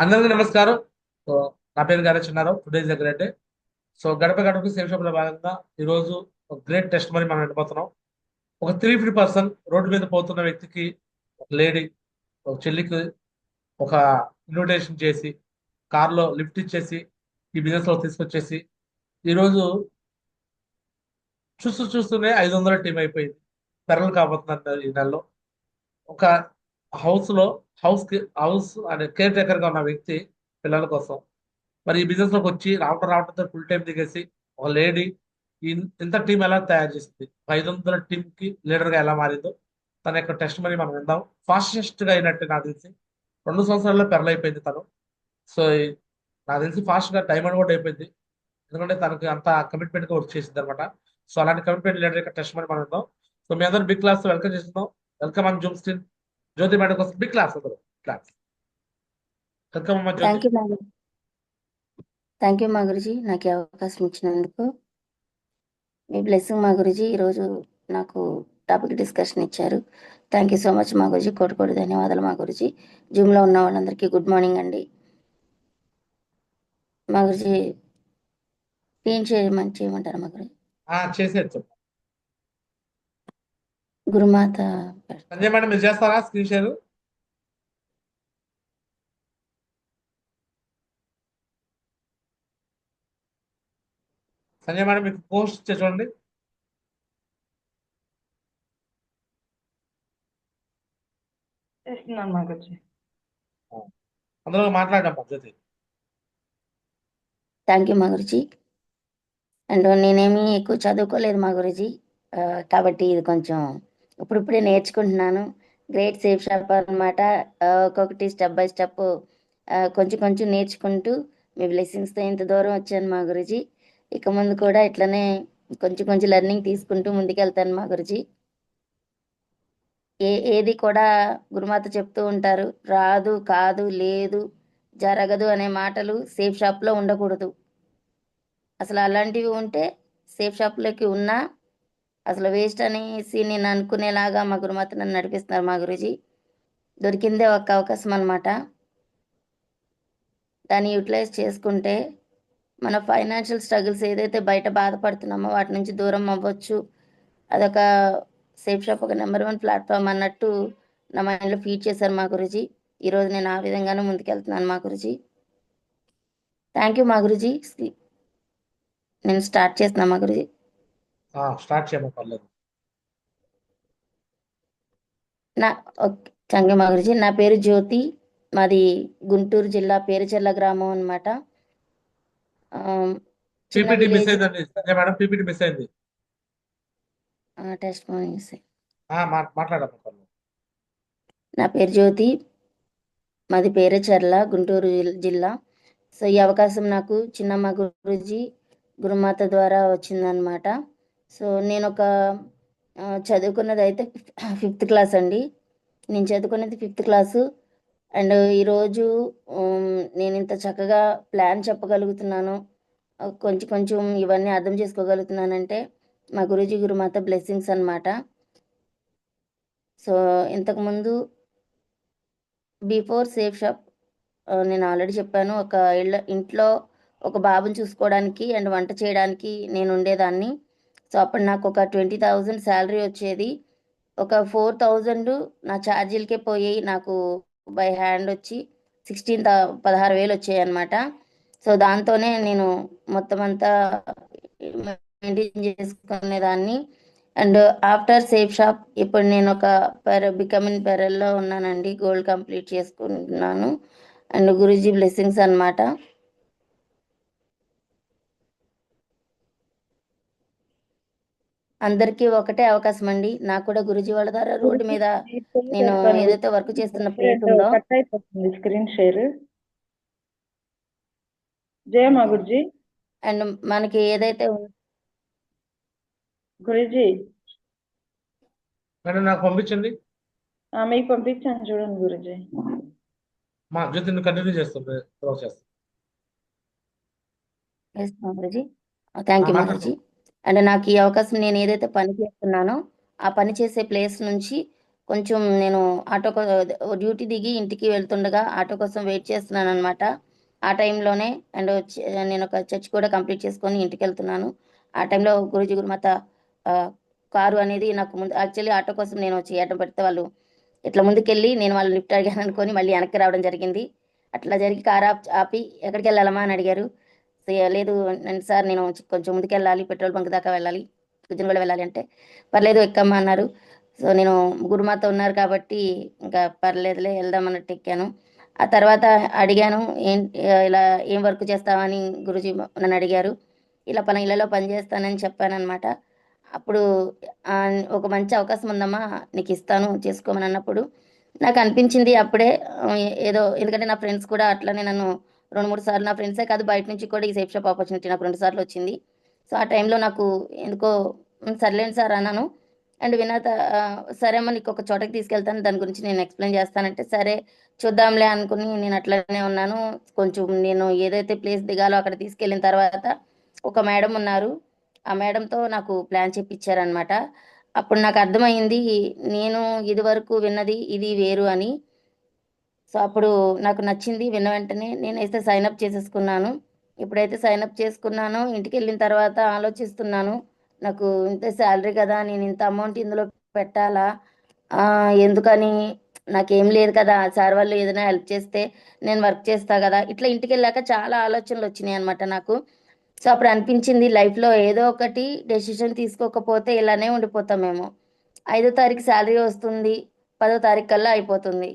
అందరికీ నమస్కారం. సో నా పేరు గారే Chinnarao. Today is the great day. So గడప గడపకి సేఫ్ షాప్ లో భాగంగా ఈరోజు ఒక గ్రేట్ టెస్ట్ మరి మనం వెళ్ళిపోతున్నాం. ఒక 350 పర్సన్ రోడ్డు మీద పోతున్న వ్యక్తికి, ఒక లేడీ, ఒక చెల్లికి ఒక ఇన్విటేషన్ చేసి కార్లో లిఫ్ట్ ఇచ్చేసి ఈ బిజినెస్ లో తీసుకొచ్చేసి ఈరోజు చూస్తూనే 500 టీం అయిపోయింది. పెరలు కాబోతున్నారు ఈ నెలలో. ఒక హౌస్ లో హౌస్ అనే కేర్ టేకర్ గా ఉన్న వ్యక్తి పిల్లల కోసం మరి ఈ బిజినెస్ లోకి వచ్చి రావడంతో ఫుల్ టైం దిగేసి ఒక లేడీ ఇంత టీం ఎలా తయారు చేసింది, 500 టీం కి లీడర్ గా ఎలా మారిందో తన యొక్క టెస్ట్ మరి మనం విందాం. ఫాస్టెస్ట్ గా అయినట్టు నాకు తెలిసి 2 సంవత్సరాల్లో పెరలైపోయింది తను. సో నాకు తెలిసి ఫాస్ట్ గా డైమండ్ కూడా అయిపోయింది. ఎందుకంటే తనకి అంత కమిట్మెంట్ గా వర్క్ చేసింది అనమాట. సో అలాంటి కమిట్మెంట్ లీడర్ యొక్క టెస్ట్ మరి మనం విందాం. సో మీ అందరూ బిగ్ క్లాస్ వెల్కమ్ చేస్తున్నాం. Welcome on Zoom screen. Jyothi madam కోసం బిగ్ క్లాస్ అందరూ క్లాస్. వెల్కమ్ అమ్మా Jyothi. Thank you ma'am. Thank you మా గురుజీ, నాకు ఈ అవకాశం ఇచ్చినందుకు. మీ బ్లెస్సింగ్ మా గురుజీ. ఈరోజు నాకు టాపిక్ డిస్కషన్ ఇచ్చారు. థ్యాంక్ యూ సో మచ్ మా గురుజీ. కోటి కోటి ధన్యవాదాలు మా గురుజీ. జూమ్లో ఉన్న వాళ్ళందరికీ గుడ్ మార్నింగ్ అండి. మా గురుజీ స్క్రీన్ చేయమంటారా మా గురుజీ? చేసేయచ్చు. గురుమాత సంజయ్ మేడం మీరు చేస్తారా స్క్రీన్ షేర్? సంజయ్ మేడం మీకు పోస్ట్ చూడండి. చేస్తున్నాను మా గురించి. అందులో మాట్లాడడం పద్ధతి. థ్యాంక్ యూ మా గురుజీ. అండ్ నేనేమి ఎక్కువ చదువుకోలేదు మా గురుజీ, కాబట్టి ఇది కొంచెం ఇప్పుడిప్పుడే నేర్చుకుంటున్నాను. గ్రేట్ సేఫ్ షాప్ అనమాట. ఒక్కొక్కటి స్టెప్ బై స్టెప్ కొంచెం కొంచెం నేర్చుకుంటూ మీ బ్లెస్సింగ్స్తో ఇంత దూరం వచ్చాను మా గురుజీ. ఇక ముందు కూడా ఇట్లనే కొంచెం కొంచెం లెర్నింగ్ తీసుకుంటూ ముందుకెళ్తాను మా గురుజీ. ఏది కూడా గురుమాత చెప్తూ ఉంటారు, రాదు, కాదు, లేదు, జరగదు అనే మాటలు సేఫ్ షాప్లో ఉండకూడదు. అసలు అలాంటివి ఉంటే సేఫ్ షాప్లోకి ఉన్నా అసలు వేస్ట్ అనేసి నేను అనుకునేలాగా మా గురుమాత నన్ను నడిపిస్తున్నారు మా గురుజీ. దొరికిందే ఒక అవకాశం అనమాట. దాన్ని యూటిలైజ్ చేసుకుంటే మన ఫైనాన్షియల్ స్ట్రగుల్స్ ఏదైతే బయట బాధపడుతున్నామో వాటి నుంచి దూరం అవ్వచ్చు. అదొక సేఫ్ షాప్ ఒక నెంబర్ 1 ప్లాట్ఫామ్ అన్నట్టు నా మైండ్లో ఫీడ్ చేశారు మా గురుజీ. ఈరోజు నేను ఆ విధంగానే ముందుకెళ్తున్నాను మా గురుజీ. థ్యాంక్ యూ మా గురుజీ. నేను స్టార్ట్ చేస్తున్నా మా గురుజీ. స్టార్ట్ చేయమని పర్లేదు. థ్యాంక్ యూ మా గురుజీ. నా పేరు జ్యోతి. మాది గుంటూరు జిల్లా పేరుచెర్ల గ్రామం అనమాట. చిన్న పీపీటీ మిస్ విలేజ్. అయిందండి సంజయ్ మేడం, పీపీటీ మిస్ అయింది. Test mornings. మాట్లాడమ్మా పర్లేదు. నా పేరు జ్యోతి. మాది పేరుచెర్ల, గుంటూరు జిల్లా. సో ఈ అవకాశం నాకు చిన్నమ్మ గురుజీ గురుమాత ద్వారా వచ్చిందనమాట. సో నేను ఒక చదువుకున్నది అయితే 5th క్లాస్ అండి. నేను చదువుకున్నది 5th క్లాసు. అండ్ ఈరోజు నేను ఇంత చక్కగా ప్లాన్ చెప్పగలుగుతున్నాను, కొంచెం కొంచెం ఇవన్నీ అర్థం చేసుకోగలుగుతున్నానంటే మా గురూజీ గురుమాత బ్లెస్సింగ్స్ అనమాట. సో ఇంతకుముందు బిఫోర్ సేఫ్ షాప్ నేను ఆల్రెడీ చెప్పాను, ఒక ఇంట్లో ఒక బాబుని చూసుకోవడానికి అండ్ వంట చేయడానికి నేను ఉండేదాన్ని. సో అప్పుడు నాకు ఒక 20,000 శాలరీ వచ్చేది. ఒక 4,000 నా ఛార్జీలకే పోయి నాకు బై హ్యాండ్ వచ్చి 16,000 వచ్చాయి అనమాట. సో దాంతోనే నేను మొత్తం అంతా మెయింటైన్ చేసుకునేదాన్ని. అండ్ ఆఫ్టర్ సేఫ్ షాప్ ఇప్పుడు నేను ఒక బికమింగ్ పెరల్లో ఉన్నానండి. గోల్డ్ కంప్లీట్ చేసుకుంటున్నాను అండ్ గురూజీ బ్లెస్సింగ్స్ అనమాట. అందరికీ ఒకటే అవకాశం అండి. నాకు కూడా గురూజీ వాళ్ళ ద్వారా రోడ్డు మీద నేను ఏదైతే వర్క్ చేస్తున్న ప్లేస్ ఉందో కట్ అయిపోతుంది స్క్రీన్ షేర్. జయ మా గురుజీ. అండ్ మనకి ఏదైతే గురుజీ మేడం నాకు పంపించండి. మీకు పంపించాను చూడండి గురుజీ. మా జ్యోతిని కంటిన్యూ చేస్తుంది ప్రాసెస్. గురూజీ. థ్యాంక్ యూ మాట్లాడుకో. మాతాజీ. అండ్ నాకు ఈ అవకాశం నేను ఏదైతే పని చేస్తున్నానో ఆ పని చేసే ప్లేస్ నుంచి కొంచెం నేను డ్యూటీ దిగి ఇంటికి వెళ్తుండగా ఆటో కోసం వెయిట్ చేస్తున్నాను అనమాట. ఆ టైంలోనే అండ్ నేను ఒక చర్చ్ కూడా కంప్లీట్ చేసుకొని ఇంటికి వెళ్తున్నాను. ఆ టైంలో గురూజీ గురుమాత ఆ, కారు అనేది నాకు ముందు యాక్చువల్లీ ఆటో కోసం నేను చేయడం పడితే వాళ్ళు ఇట్లా ముందుకెళ్ళి నేను వాళ్ళు లిఫ్ట్ అడిగాను అనుకొని మళ్ళీ వెనక్కి రావడం జరిగింది. అట్లా జరిగి కార్ ఆపి ఎక్కడికి వెళ్ళాలమ్మా అని అడిగారు. లేదు సార్ నేను కొంచెం ముందుకెళ్ళాలి, పెట్రోల్ బంక్ దాకా వెళ్ళాలి, కూడా వెళ్ళాలి అంటే పర్లేదు ఎక్కమ్మా అన్నారు. సో నేను గురుమాత ఉన్నారు కాబట్టి ఇంకా పర్లేదులే వెళ్దాం అన్నట్టు ఎక్కాను. ఆ తర్వాత అడిగాను, ఇలా ఏం వర్క్ చేస్తావని గురుజీ నన్ను అడిగారు. ఇలా ఇళ్ళలో పని చేస్తానని చెప్పాను అనమాట. అప్పుడు ఆ, ఒక మంచి అవకాశం ఉందమ్మా, నీకు ఇస్తాను చేసుకోమని అన్నప్పుడు నాకు అనిపించింది అప్పుడే ఏదో, ఎందుకంటే నా ఫ్రెండ్స్ కూడా అట్లనే నన్ను 2-3 సార్లు, నా ఫ్రెండ్సే కాదు బయట నుంచి కూడా ఈ సేఫ్ షాప్ ఆపర్చునిటీ నాకు 2 సార్లు వచ్చింది. సో ఆ టైంలో నాకు ఎందుకో సర్లేండి సార్ అన్నాను. అండ్ వినోద సరే అమ్మ నీకు ఒక చోటకి తీసుకెళ్తాను, దాని గురించి నేను ఎక్స్ప్లెయిన్ చేస్తానంటే సరే చూద్దాంలే అనుకుని నేను అట్లనే ఉన్నాను. కొంచెం నేను ఏదైతే ప్లేస్ దిగాలో అక్కడ తీసుకెళ్ళిన తర్వాత ఒక మేడం ఉన్నారు. ఆ మేడంతో నాకు ప్లాన్ చెప్పించారనమాట. అప్పుడు నాకు అర్థమైంది నేను ఇదివరకు విన్నది ఇది వేరు అని. సో అప్పుడు నాకు నచ్చింది. విన్న వెంటనే నేనైతే సైన్ అప్ చేసేసుకున్నాను. ఎప్పుడైతే సైన్ అప్ చేసుకున్నానో ఇంటికి వెళ్ళిన తర్వాత ఆలోచిస్తున్నాను, నాకు ఇంత శాలరీ కదా, నేను ఇంత అమౌంట్ ఇందులో పెట్టాలా, ఎందుకని, నాకేం లేదు కదా, సార్ వాళ్ళు ఏదైనా హెల్ప్ చేస్తే నేను వర్క్ చేస్తా కదా, ఇట్లా ఇంటికి వెళ్ళాక చాలా ఆలోచనలు వచ్చినాయి అనమాట నాకు. సో అప్పుడు అనిపించింది లైఫ్లో ఏదో ఒకటి డెసిషన్ తీసుకోకపోతే ఇలానే ఉండిపోతామేమో. 5వ తారీఖు శాలరీ వస్తుంది, 10వ తారీఖు కల్లా అయిపోతుంది.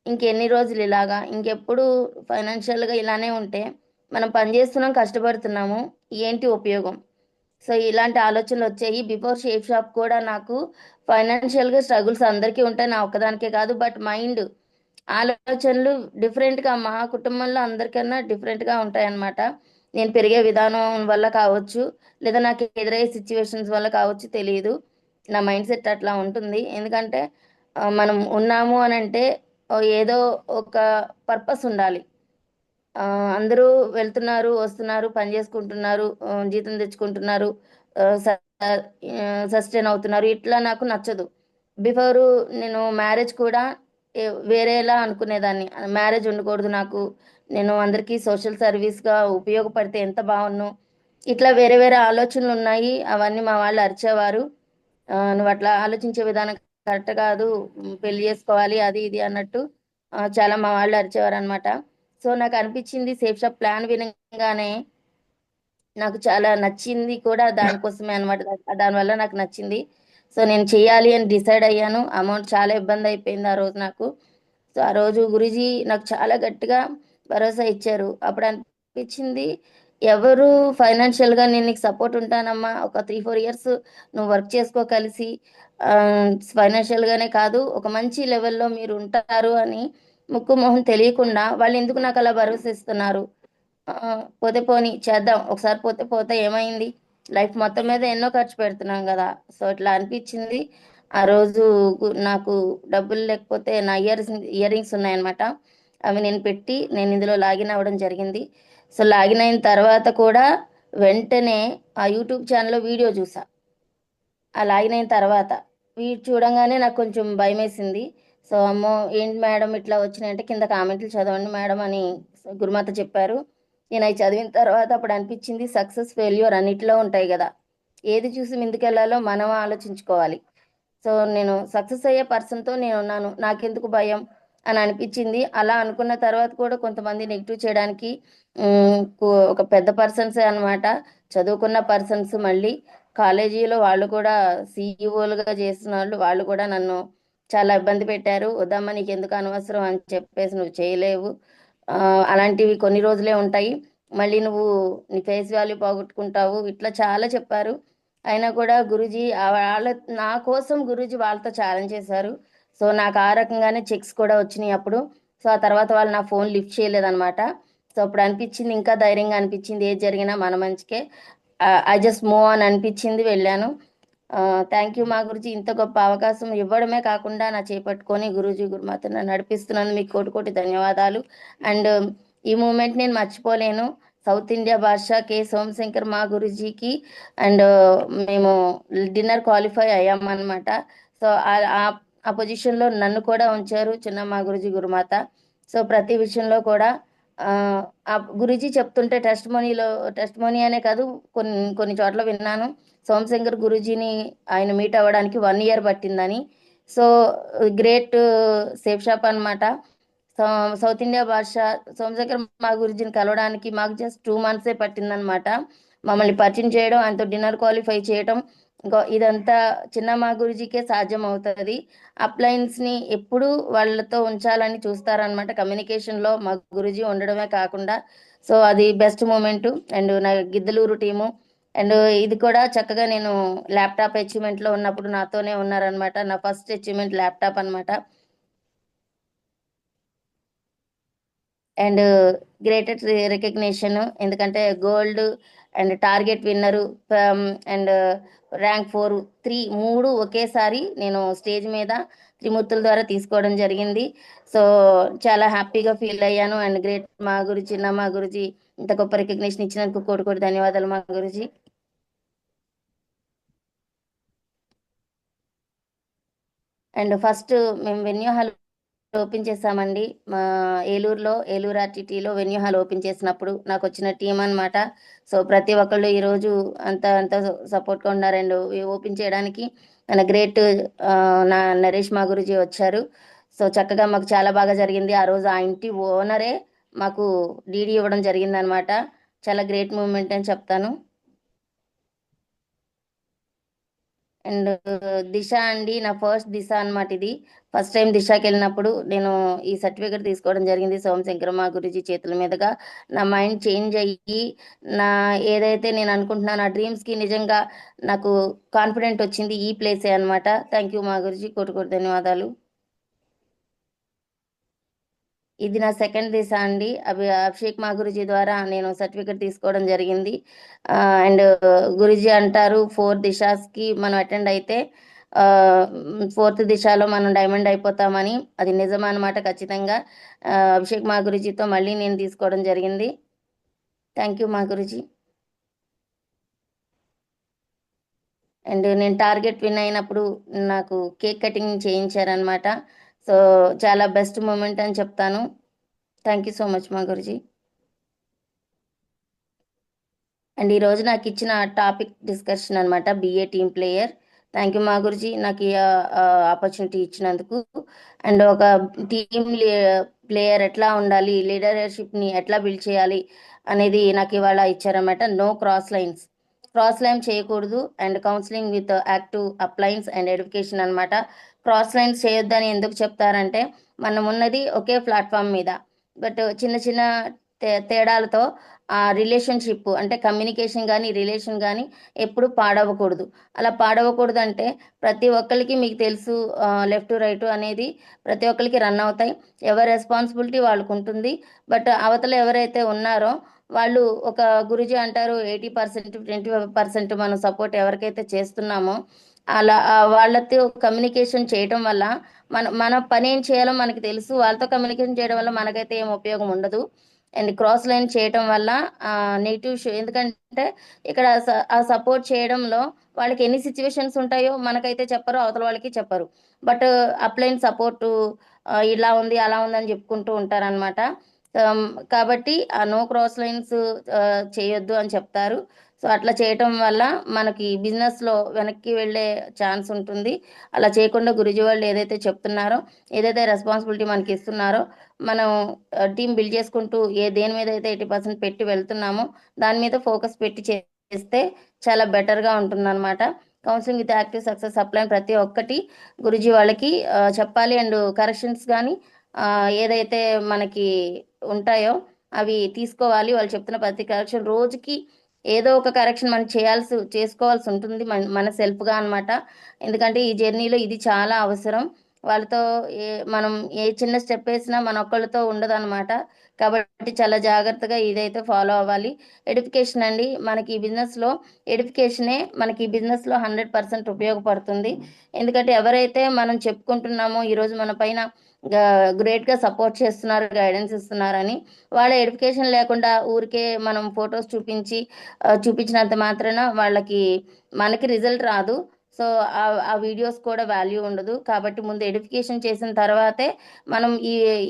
ఇంకెన్ని రోజులు ఇలాగా, ఇంకెప్పుడు ఫైనాన్షియల్గా ఇలానే ఉంటే మనం పని చేస్తున్నాం, కష్టపడుతున్నాము, ఏంటి ఉపయోగం. సో ఇలాంటి ఆలోచనలు వచ్చాయి. బిఫోర్ షేప్ షాప్ కూడా నాకు ఫైనాన్షియల్గా స్ట్రగుల్స్ అందరికీ ఉంటాయి, నా ఒక్కదానికే కాదు. బట్ మైండ్ ఆలోచనలు డిఫరెంట్గా, మా కుటుంబంలో అందరికన్నా డిఫరెంట్గా ఉంటాయన్నమాట. నేను పెరిగే విధానం వల్ల కావచ్చు, లేదా నాకు ఎదురయ్యే సిచ్యువేషన్స్ వల్ల కావచ్చు, తెలియదు. నా మైండ్ సెట్ అట్లా ఉంటుంది. ఎందుకంటే మనం ఉన్నాము అని అంటే ఏదో ఒక పర్పస్ ఉండాలి. ఆ, అందరూ వెళ్తున్నారు, వస్తున్నారు, పని చేసుకుంటున్నారు, జీతం తెచ్చుకుంటున్నారు, సస్టైన్ అవుతున్నారు, ఇట్లా నాకు నచ్చదు. బిఫోర్ నేను మ్యారేజ్ కూడా వేరేలా అనుకునేదాన్ని. మ్యారేజ్ ఉండకూడదు నాకు, నేను అందరికీ సోషల్ సర్వీస్గా ఉపయోగపడితే ఎంత బాగున్ను, ఇట్లా వేరే వేరే ఆలోచనలు ఉన్నాయి. అవన్నీ మా వాళ్ళు అరిచేవారు. నువ్వు అట్లా ఆలోచించే విధానం కరెక్ట్ కాదు, పెళ్లి చేసుకోవాలి అది ఇది అన్నట్టు చాలా మా వాళ్ళు అరిచేవారు అనమాట. సో నాకు అనిపించింది సేఫ్ షాప్ ప్లాన్ వినగానే నాకు చాలా నచ్చింది కూడా దానికోసమే అనమాట. దానివల్ల నాకు నచ్చింది. సో నేను చేయాలి అని డిసైడ్ అయ్యాను. అమౌంట్ చాలా ఇబ్బంది అయిపోయింది ఆ రోజు నాకు. సో ఆ రోజు గురూజీ నాకు చాలా గట్టిగా భరోసా ఇచ్చారు. అప్పుడు అనిపించింది, ఎవరు ఫైనాన్షియల్గా నేను నీకు సపోర్ట్ ఉంటానమ్మా, ఒక 3-4 ఇయర్స్ నువ్వు వర్క్ చేసుకో కలిసి, ఫైనాన్షియల్గానే కాదు ఒక మంచి లెవెల్లో మీరు ఉంటారు అని ముక్కు మొహం తెలియకుండా వాళ్ళు ఎందుకు నాకు అలా భరోసా ఇస్తున్నారు. ఆ, పోతే పోనీ చేద్దాం, ఒకసారి పోతే పోతే ఏమైంది, లైఫ్ మొత్తం మీద ఎన్నో ఖర్చు పెడుతున్నాం కదా. సో ఇట్లా అనిపించింది. ఆ రోజు నాకు డబ్బులు లేకపోతే నా ఇయర్ రింగ్స్ ఉన్నాయన్నమాట. అవి నేను పెట్టి నేను ఇందులో లాగిన్ అవ్వడం జరిగింది. సో లాగిన్ అయిన తర్వాత కూడా వెంటనే ఆ యూట్యూబ్ ఛానల్లో వీడియో చూసా. ఆ లాగిన్ అయిన తర్వాత వీడు చూడంగానే నాకు కొంచెం భయం వేసింది. సో అమ్మో ఏంటి మేడం ఇట్లా వచ్చినాయంటే కింద కామెంట్లు చదవండి మేడం అని గురుమాత చెప్పారు. నేను అవి చదివిన తర్వాత అప్పుడు అనిపించింది, సక్సెస్ ఫెయిల్యూర్ అన్నిటిలో ఉంటాయి కదా, ఏది చూసి ముందుకెళ్లాలో మనం ఆలోచించుకోవాలి. సో నేను సక్సెస్ అయ్యే పర్సన్తో నేను ఉన్నాను, నాకెందుకు భయం అని అనిపించింది. అలా అనుకున్న తర్వాత కూడా కొంతమంది నెగిటివ్ చేయడానికి ఒక పెద్ద పర్సన్సే అనమాట, చదువుకున్న పర్సన్స్, మళ్ళీ కాలేజీలో వాళ్ళు కూడా సీఈఓలుగా చేసిన వాళ్ళు, వాళ్ళు కూడా నన్ను చాలా ఇబ్బంది పెట్టారు. వద్దమ్మా నీకు ఎందుకు అనవసరం అని చెప్పేసి, నువ్వు చేయలేవు, ఆ, అలాంటివి కొన్ని రోజులే ఉంటాయి, మళ్ళీ నువ్వు నీ ఫేస్ వాల్యూ పోగొట్టుకుంటావు, ఇట్లా చాలా చెప్పారు. అయినా కూడా గురూజీ వాళ్ళ నా కోసం గురూజీ వాళ్ళతో ఛాలెంజ్ చేశారు. సో నాకు ఆ రకంగానే చెక్స్ కూడా వచ్చినాయి అప్పుడు. సో ఆ తర్వాత వాళ్ళు నా ఫోన్ లిఫ్ట్ చేయలేదన్నమాట. సో అప్పుడు అనిపించింది, ఇంకా ధైర్యంగా అనిపించింది, ఏది జరిగినా మన మంచికే, ఐ జస్ట్ మూవ్ అని అనిపించింది, వెళ్ళాను. థ్యాంక్ యూ మా గురుజీ, ఇంత గొప్ప అవకాశం ఇవ్వడమే కాకుండా నా చేపట్టుకొని గురూజీ గురుమాత నన్ను నడిపిస్తున్నందుకు మీకు కోటి కోటి ధన్యవాదాలు. అండ్ ఈ మూమెంట్ నేను మర్చిపోలేను. సౌత్ ఇండియా భాష కె సోమశంకర్ మా గురుజీకి అండ్ మేము డిన్నర్ క్వాలిఫై అయ్యామన్నమాట. సో ఆ ఆ పొజిషన్లో నన్ను కూడా ఉంచారు చిన్నమ్మ గురుజీ గురుమాత. సో ప్రతి విషయంలో కూడా ఆ గురుజీ చెప్తుంటే టెస్ట్ మనీ అనే కాదు, కొన్ని కొన్ని చోట్ల విన్నాను సోమశంకర్ గురుజీని ఆయన మీట్ అవ్వడానికి 1 year పట్టిందని. సో గ్రేట్ సేఫ్ షాప్ అనమాట. సౌత్ ఇండియా భాష సోమశేఖర్ మా గురుజీని కలవడానికి మాకు జస్ట్ 2 months పట్టిందనమాట. మమ్మల్ని పరిచయం చేయడం, ఆయనతో డిన్నర్ క్వాలిఫై చేయడం, ఇంకా ఇదంతా చిన్న మా గురుజీకే సాధ్యం అవుతుంది. అప్లయన్స్ని ఎప్పుడు వాళ్ళతో ఉంచాలని చూస్తారనమాట కమ్యూనికేషన్లో మా గురుజీ ఉండడమే కాకుండా. సో అది బెస్ట్ మూమెంట్. అండ్ నా గిద్దలూరు టీము అండ్ ఇది కూడా చక్కగా నేను ల్యాప్టాప్ అచీవ్మెంట్లో ఉన్నప్పుడు నాతోనే ఉన్నారనమాట. నా ఫస్ట్ అచీవ్మెంట్ ల్యాప్టాప్ అనమాట. అండ్ గ్రేటెస్ట్ రికగ్నిషన్, ఎందుకంటే gold and target winner and rank 4 3 ఒకేసారి నేను స్టేజ్ మీద త్రిమూర్తుల ద్వారా తీసుకోవడం జరిగింది. సో చాలా హ్యాపీగా ఫీల్ అయ్యాను. అండ్ గ్రేట్ మా గురుజీ, మా గురుజీ ఇంత గొప్ప రికగ్నిషన్ ఇచ్చినందుకు కోటి కోటి ధన్యవాదాలు మా గురుజీ. అండ్ ఫస్ట్ మేము వెన్యూ హాల్ ఓపెన్ చేసామండి. మా ఏలూరు ఆర్టీటీలో వెన్యూ హాల్ ఓపెన్ చేసినప్పుడు నాకు వచ్చిన టీం అనమాట. సో ప్రతి ఒక్కళ్ళు ఈరోజు అంత సపోర్ట్గా ఉన్నారు. అండ్ ఓపెన్ చేయడానికి మన గ్రేట్ నా నరేష్ మా గురుజీ వచ్చారు. సో చక్కగా మాకు చాలా బాగా జరిగింది. ఆ రోజు ఆ ఇంటి ఓనరే మాకు డీడీ ఇవ్వడం జరిగిందనమాట. చాలా గ్రేట్ మూమెంట్ అని చెప్తాను. అండ్ దిశ అండి, నా ఫస్ట్ దిశ అనమాట. ఇది ఫస్ట్ టైం దిశకి వెళ్ళినప్పుడు నేను ఈ సర్టిఫికేట్ తీసుకోవడం జరిగింది సోమశంకర మా గురుజీ చేతుల మీదుగా. నా మైండ్ చేంజ్ అయ్యి నా ఏదైతే నేను అనుకుంటున్నాను ఆ డ్రీమ్స్కి నిజంగా నాకు కాన్ఫిడెంట్ వచ్చింది ఈ ప్లేసే అనమాట. థ్యాంక్ యూ మా గురుజీ, కోటి కోటి ధన్యవాదాలు. ఇది నా సెకండ్ దిశ అండి. అభిషేక్ మా గురుజీ ద్వారా నేను సర్టిఫికేట్ తీసుకోవడం జరిగింది. అండ్ గురుజీ అంటారు 4 దిశాస్కి మనం అటెండ్ అయితే 4th దిశలో మనం డైమండ్ అయిపోతామని. అది నిజం అనమాట ఖచ్చితంగా. అభిషేక్ మా గురుజీతో మళ్ళీ నేను తీసుకోవడం జరిగింది. థ్యాంక్ యూ మా గురుజీ. అండ్ నేను టార్గెట్ విన్ అయినప్పుడు నాకు కేక్ కటింగ్ చేయించారనమాట. సో చాలా బెస్ట్ మూమెంట్ అని చెప్తాను. థ్యాంక్ యూ సో మచ్ మా గురుజీ. అండ్ ఈరోజు నాకు ఇచ్చిన టాపిక్ డిస్కషన్ అనమాట, be a team player. Thank you మా గురుజీ నాకు ఈ ఆపర్చునిటీ ఇచ్చినందుకు. అండ్ ఒక టీమ్ ప్లేయర్ ఎట్లా ఉండాలి, లీడర్షిప్ని ఎట్లా బిల్డ్ చేయాలి అనేది నాకు ఇవాళ ఇచ్చారనమాట. నో క్రాస్ లైన్ చేయకూడదు. And counselling with active appliance and education అనమాట. క్రాస్ లైన్స్ చేయొద్దని ఎందుకు చెప్తారంటే మనం ఉన్నది ఒకే ప్లాట్ఫామ్ మీద, బట్ చిన్న చిన్న తేడాలతో ఆ రిలేషన్షిప్ అంటే కమ్యూనికేషన్ కానీ రిలేషన్ కానీ ఎప్పుడు పాడవకూడదు. అలా పాడవకూడదు అంటే ప్రతి ఒక్కరికి మీకు తెలుసు లెఫ్ట్ రైట్ అనేది ప్రతి ఒక్కరికి రన్ అవుతాయి. ఎవరి రెస్పాన్సిబిలిటీ వాళ్ళకు ఉంటుంది. బట్ అవతల ఎవరైతే ఉన్నారో వాళ్ళు ఒక గురుజీ అంటారు 80% 20% మనం సపోర్ట్ ఎవరికైతే చేస్తున్నామో అలా వాళ్ళతో కమ్యూనికేషన్ చేయడం వల్ల మన పని ఏం చేయాలో మనకి తెలుసు. వాళ్ళతో కమ్యూనికేషన్ చేయడం వల్ల మనకైతే ఏం ఉపయోగం ఉండదు. అండ్ క్రాస్ లైన్ చేయటం వల్ల నెగిటివ్ ఎందుకంటే ఇక్కడ ఆ సపోర్ట్ చేయడంలో వాళ్ళకి ఎన్ని సిచ్యువేషన్స్ ఉంటాయో మనకైతే చెప్పరు, అవతల వాళ్ళకి చెప్పరు. బట్ అప్లైన్ సపోర్ట్ ఇలా ఉంది అలా ఉంది అని చెప్పుకుంటూ ఉంటారనమాట. కాబట్టి ఆ నో క్రాస్ లైన్స్ చేయొద్దు అని చెప్తారు. సో అట్లా చేయటం వల్ల మనకి బిజినెస్లో వెనక్కి వెళ్ళే ఛాన్స్ ఉంటుంది. అలా చేయకుండా గురుజీ వాళ్ళు ఏదైతే చెప్తున్నారో, ఏదైతే రెస్పాన్సిబిలిటీ మనకి ఇస్తున్నారో మనం టీం బిల్డ్ చేసుకుంటూ దేని మీద అయితే 80% పెట్టి వెళ్తున్నామో దాని మీద ఫోకస్ పెట్టి చేస్తే చాలా బెటర్గా ఉంటుందన్నమాట. Counselling with active success apply ప్రతి ఒక్కటి గురుజీ వాళ్ళకి చెప్పాలి. అండ్ కరెక్షన్స్ కానీ ఏదైతే మనకి ఉంటాయో అవి తీసుకోవాలి. వాళ్ళు చెప్తున్న ప్రతి కరెక్షన్ రోజుకి ఏదో ఒక కరెక్షన్ మనం చేసుకోవాల్సి ఉంటుంది మన సెల్ఫ్గా అనమాట. ఎందుకంటే ఈ జర్నీలో ఇది చాలా అవసరం. వాళ్ళతో మనం ఏ చిన్న స్టెప్ వేసినా మన ఒక్కళ్ళతో ఉండదు అనమాట. కాబట్టి చాలా జాగ్రత్తగా ఇదైతే ఫాలో అవ్వాలి. ఎడిఫికేషన్ అండి, మనకి ఈ బిజినెస్లో ఎడిఫికేషనే మనకి ఈ బిజినెస్లో 100% ఉపయోగపడుతుంది. ఎందుకంటే ఎవరైతే మనం చెప్పుకుంటున్నామో ఈరోజు మన పైన గ్రేట్గా సపోర్ట్ చేస్తున్నారు, గైడెన్స్ ఇస్తున్నారని, వాళ్ళ ఎడ్యుకేషన్ లేకుండా ఊరికే మనం ఫొటోస్ చూపించినంత మాత్రాన మనకి రిజల్ట్ రాదు. సో ఆ వీడియోస్ కూడా వాల్యూ ఉండదు. కాబట్టి ముందు ఎడిఫికేషన్ చేసిన తర్వాతే మనం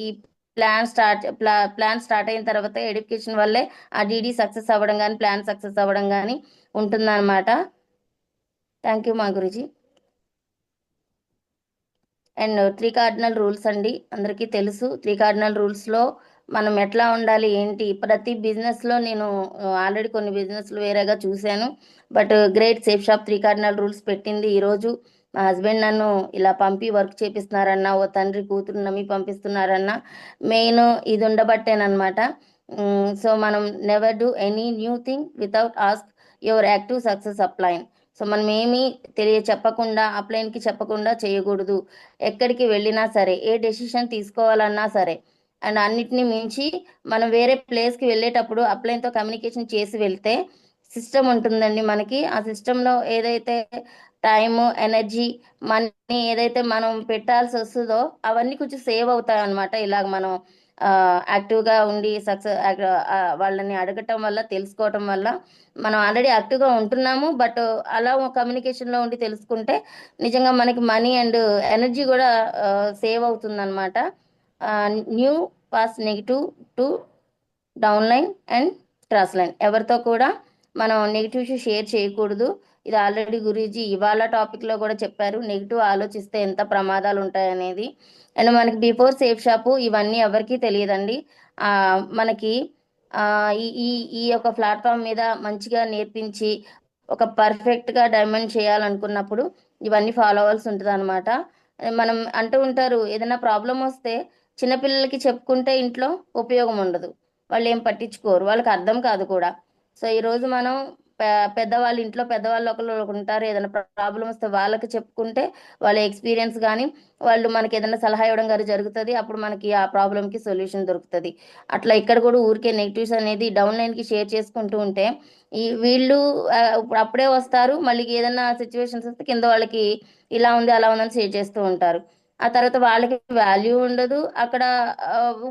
ఈ ప్లాన్ స్టార్ట్ అయిన తర్వాత ఎడిఫికేషన్ వల్లే ఆ డీడీ సక్సెస్ అవ్వడం కానీ ప్లాన్ సక్సెస్ అవ్వడం కానీ ఉంటుందన్నమాట. థ్యాంక్ యూ మా గురుజీ. అండ్ 3 కార్డినల్ రూల్స్ అండి, అందరికీ తెలుసు. 3 కార్డినల్ రూల్స్లో మనం ఎట్లా ఉండాలి ఏంటి, ప్రతి బిజినెస్లో నేను ఆల్రెడీ కొన్ని బిజినెస్లు వేరేగా చూశాను. But great Safe shop 3 cardinal rules పెట్టింది ఈరోజు. మా హస్బెండ్ నన్ను ఇలా పంపి వర్క్ చేపిస్తున్నారన్నా, ఓ తండ్రి కూతురు నమ్మి పంపిస్తున్నారన్నా, మెయిన్ ఇది ఉండబట్టేనమాట. సో మనం never do any new thing without ask your active success upline. So మనం ఏమీ చెప్పకుండా అప్లైన్కి చెప్పకుండా చేయకూడదు. ఎక్కడికి వెళ్ళినా సరే, ఏ డెసిషన్ తీసుకోవాలన్నా సరే, అండ్ అన్నిటిని మించి మనం వేరే ప్లేస్కి వెళ్ళేటప్పుడు అప్లైన్తో కమ్యూనికేషన్ చేసి వెళ్తే సిస్టమ్ ఉంటుందండి మనకి. ఆ సిస్టంలో ఏదైతే టైము, ఎనర్జీ, మనీ ఏదైతే మనం పెట్టాల్సి వస్తుందో అవన్నీ కొంచెం సేవ్ అవుతాయి అనమాట. ఇలాగ మనం యాక్టివ్గా ఉండి వాళ్ళని అడగటం వల్ల, తెలుసుకోవటం వల్ల మనం ఆల్రెడీ యాక్టివ్గా ఉంటున్నాము. బట్ అలా కమ్యూనికేషన్లో ఉండి తెలుసుకుంటే నిజంగా మనకి మనీ అండ్ ఎనర్జీ కూడా సేవ్ అవుతుంది అనమాట. New pass negative to down line and cross line, ఎవరితో కూడా మనం నెగిటివ్స్ షేర్ చేయకూడదు. ఇది ఆల్రెడీ గురూజీ ఇవాళ టాపిక్లో కూడా చెప్పారు, నెగిటివ్ ఆలోచిస్తే ఎంత ప్రమాదాలు ఉంటాయనేది. అండ్ మనకి బిఫోర్ సేఫ్ షాపు ఇవన్నీ ఎవరికీ తెలియదండి. మనకి ఈ ఈ ఈ యొక్క ప్లాట్ఫామ్ మీద మంచిగా నేర్పించి ఒక పర్ఫెక్ట్గా డైమండ్ చేయాలనుకున్నప్పుడు ఇవన్నీ ఫాలో అవ్వాల్సి ఉంటుంది అనమాట. మనం అంటూ ఉంటారు, ఏదైనా ప్రాబ్లం వస్తే చిన్నపిల్లలకి చెప్పుకుంటే ఇంట్లో ఉపయోగం ఉండదు, వాళ్ళు ఏం పట్టించుకోరు, వాళ్ళకి అర్థం కాదు కూడా. సో ఈరోజు మనం పెద్దవాళ్ళు, ఇంట్లో పెద్దవాళ్ళు ఒకళ్ళు ఉంటారు, ఏదైనా ప్రాబ్లం వస్తే వాళ్ళకి చెప్పుకుంటే వాళ్ళ ఎక్స్పీరియన్స్ కానీ వాళ్ళు మనకి ఏదైనా సలహా ఇవ్వడం కానీ జరుగుతుంది. అప్పుడు మనకి ఆ ప్రాబ్లంకి సొల్యూషన్ దొరుకుతుంది. అట్లా ఇక్కడ కూడా ఊరికే నెగిటివ్స్ అనేది డౌన్ లైన్కి షేర్ చేసుకుంటూ ఉంటే వీళ్ళు ఇప్పుడు అప్పుడే వస్తారు, మళ్ళీ ఏదైనా సిచ్యువేషన్స్ వస్తే కింద వాళ్ళకి ఇలా ఉంది అలా ఉందని షేర్ చేస్తూ ఉంటారు. ఆ తర్వాత వాళ్ళకి వాల్యూ ఉండదు, అక్కడ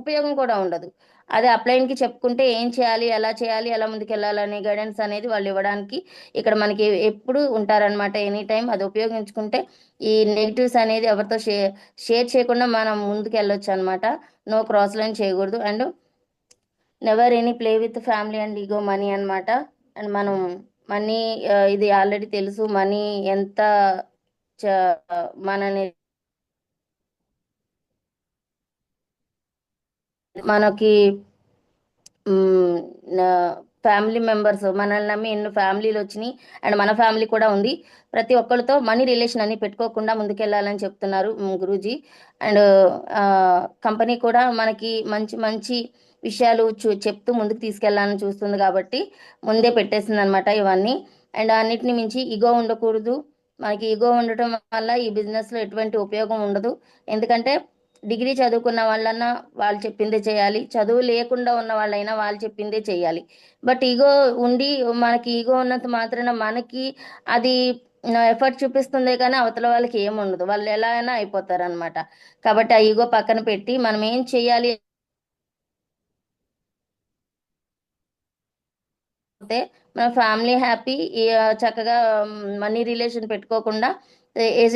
ఉపయోగం కూడా ఉండదు. అదే అప్లైన్కి చెప్పుకుంటే ఏం చేయాలి, ఎలా చేయాలి, ఎలా ముందుకెళ్ళాలి అనే గైడెన్స్ అనేది వాళ్ళు ఇవ్వడానికి ఇక్కడ మనకి ఎప్పుడు ఉంటారనమాట, ఎనీ టైం. అది ఉపయోగించుకుంటే ఈ నెగిటివ్స్ అనేది ఎవరితో షేర్ చేయకుండా మనం ముందుకు వెళ్ళొచ్చు అనమాట. నో క్రాస్ లైన్ చేయకూడదు. And never any play with family and ego money అనమాట. అండ్ మనం మనీ, ఇది ఆల్రెడీ తెలుసు, మనీ ఎంత మనని మనకి ఫ్యామిలీ మెంబర్స్ మనల్ని నమ్మి ఎన్నో ఫ్యామిలీలు వచ్చినాయి, అండ్ మన ఫ్యామిలీ కూడా ఉంది. ప్రతి ఒక్కరితో మనీ రిలేషన్ అని పెట్టుకోకుండా ముందుకెళ్ళాలని చెప్తున్నారు గురూజీ. అండ్ కంపెనీ కూడా మనకి మంచి మంచి విషయాలు చెప్తూ ముందుకు తీసుకెళ్ళాలని చూస్తుంది కాబట్టి ముందే పెట్టేసింది అనమాట ఇవన్నీ. అండ్ అన్నిటిని మించి ఈగో ఉండకూడదు. మనకి ఈగో ఉండటం వల్ల ఈ బిజినెస్లో ఎటువంటి ఉపయోగం ఉండదు. ఎందుకంటే డిగ్రీ చదువుకున్న వాళ్ళన్నా వాళ్ళు చెప్పిందే చేయాలి, చదువు లేకుండా ఉన్న వాళ్ళైనా వాళ్ళు చెప్పిందే చేయాలి. బట్ ఈగో ఉండి, మనకి ఈగో ఉన్నంత మాత్రాన మనకి అది ఎఫర్ట్ చూపిస్తుందే కానీ అవతల వాళ్ళకి ఏముండదు, వాళ్ళు ఎలా అయినా అయిపోతారు అనమాట. కాబట్టి ఆ ఈగో పక్కన పెట్టి మనం ఏం చేయాలి అంటే మన ఫ్యామిలీ హ్యాపీ, చక్కగా మనీ రిలేషన్ పెట్టుకోకుండా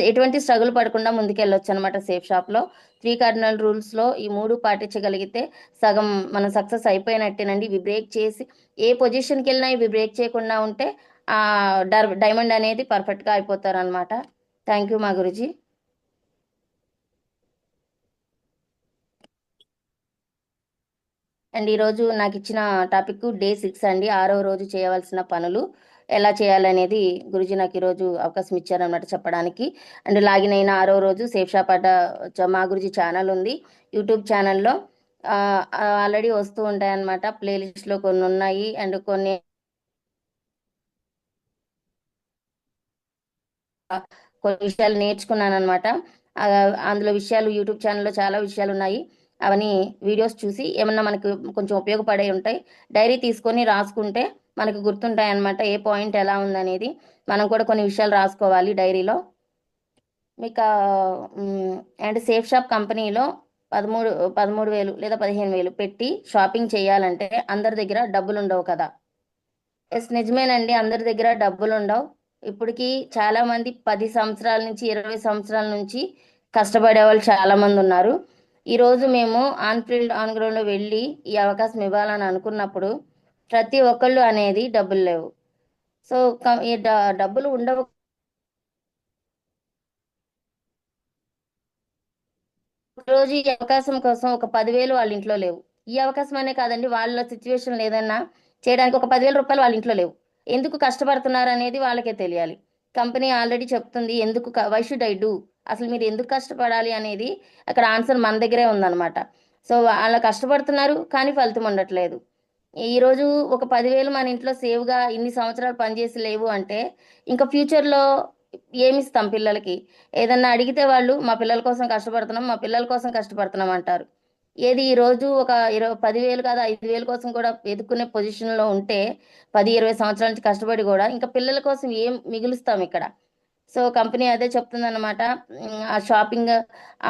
ఎటువంటి స్ట్రగుల్ పడకుండా ముందుకెళ్ళొచ్చు అనమాట సేఫ్ షాప్లో. 3 కార్డినల్ రూల్స్లో ఈ 3 పాటించగలిగితే సగం మనం సక్సెస్ అయిపోయినట్టేనండి. ఇవి బ్రేక్ చేసి ఏ పొజిషన్కి వెళ్ళినా ఇవి బ్రేక్ చేయకుండా ఉంటే ఆ డైమండ్ అనేది పర్ఫెక్ట్గా అయిపోతారు అనమాట. థ్యాంక్ యూ మా గురుజీ. అండ్ ఈరోజు నాకు ఇచ్చిన టాపిక్ డే 6 అండి, 6వ రోజు చేయవలసిన పనులు ఎలా చేయాలనేది గురుజీ నాకు ఈరోజు అవకాశం ఇచ్చారన్నమాట చెప్పడానికి. అండ్ లాగిన్ అయిన 6వ రోజు సేఫ్ షాప్ అడ్డ మా గురుజీ ఛానల్ ఉంది యూట్యూబ్ ఛానల్లో. ఆల్రెడీ వస్తూ ఉంటాయి అన్నమాట, ప్లేలిస్ట్లో కొన్ని ఉన్నాయి. అండ్ కొన్ని విషయాలు నేర్చుకున్నాను అనమాట. అందులో విషయాలు యూట్యూబ్ ఛానల్లో చాలా విషయాలు ఉన్నాయి. అవన్నీ వీడియోస్ చూసి ఏమన్నా మనకు కొంచెం ఉపయోగపడే ఉంటాయి, డైరీ తీసుకొని రాసుకుంటే మనకు గుర్తుంటాయి అన్నమాట, ఏ పాయింట్ ఎలా ఉందనేది. మనం కూడా కొన్ని విషయాలు రాసుకోవాలి డైరీలో. మీకు అండ్ సేఫ్ షాప్ కంపెనీలో 13,000 లేదా 15,000 పెట్టి షాపింగ్ చేయాలంటే అందరి దగ్గర డబ్బులు ఉండవు కదా. ఎస్ నిజమేనండి, అందరి దగ్గర డబ్బులు ఉండవు. ఇప్పటికి చాలా మంది 10 సంవత్సరాల నుంచి 20 సంవత్సరాల నుంచి కష్టపడే వాళ్ళు చాలా మంది ఉన్నారు. ఈరోజు మేము ఆన్ ఫీల్డ్ ఆన్ గ్రౌండ్ వెళ్ళి ఈ అవకాశం ఇవ్వాలని అనుకున్నప్పుడు ప్రతి ఒక్కళ్ళు అనేది డబ్బులు లేవు. సో ఈ డబ్బులు ఉండవు. రోజు ఈ అవకాశం కోసం ఒక 10,000 వాళ్ళ ఇంట్లో లేవు. ఈ అవకాశం అనే కాదండి, వాళ్ళ సిచ్యువేషన్ ఏదైనా చేయడానికి ఒక 10,000 రూపాయలు వాళ్ళ ఇంట్లో లేవు. ఎందుకు కష్టపడుతున్నారు అనేది వాళ్ళకే తెలియాలి. కంపెనీ ఆల్రెడీ చెప్తుంది ఎందుకు వై షుడ్ ఐ డూ, అసలు మీరు ఎందుకు కష్టపడాలి అనేది అక్కడ ఆన్సర్ మన దగ్గరే ఉందన్నమాట. సో వాళ్ళ కష్టపడుతున్నారు కానీ ఫలితం ఉండట్లేదు. ఈరోజు ఒక 10,000 మన ఇంట్లో సేవ్గా ఇన్ని సంవత్సరాలు పనిచేసి లేవు అంటే ఇంకా ఫ్యూచర్లో ఏమిస్తాం పిల్లలకి? ఏదన్నా అడిగితే వాళ్ళు మా పిల్లల కోసం కష్టపడుతున్నాం, మా పిల్లల కోసం కష్టపడుతున్నాం అంటారు. ఏది ఈరోజు ఒక 10,000 కాదు 5,000 కోసం కూడా ఎదుర్కొనే పొజిషన్లో ఉంటే 10-20 సంవత్సరాల నుంచి కష్టపడి కూడా ఇంకా పిల్లల కోసం ఏం మిగులుస్తాం ఇక్కడ? సో కంపెనీ అదే చెప్తుందన్నమాట. ఆ షాపింగ్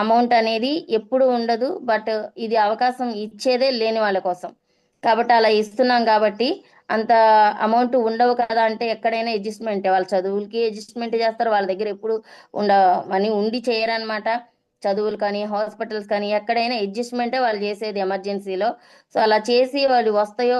అమౌంట్ అనేది ఎప్పుడు ఉండదు, బట్ ఇది అవకాశం ఇచ్చేదే లేని వాళ్ళ కోసం. కాబట్టి అలా ఇస్తున్నాం కాబట్టి అంత అమౌంట్ ఉండవు కదా అంటే ఎక్కడైనా అడ్జస్ట్మెంట్, వాళ్ళ చదువులకి అడ్జస్ట్మెంట్ చేస్తారు. వాళ్ళ దగ్గర ఎప్పుడు ఉండ మనీ ఉండి చేయరనమాట. చదువులు కానీ హాస్పిటల్స్ కానీ ఎక్కడైనా అడ్జస్ట్మెంటే వాళ్ళు చేసేది ఎమర్జెన్సీలో. సో అలా చేసి వాళ్ళు వస్తాయో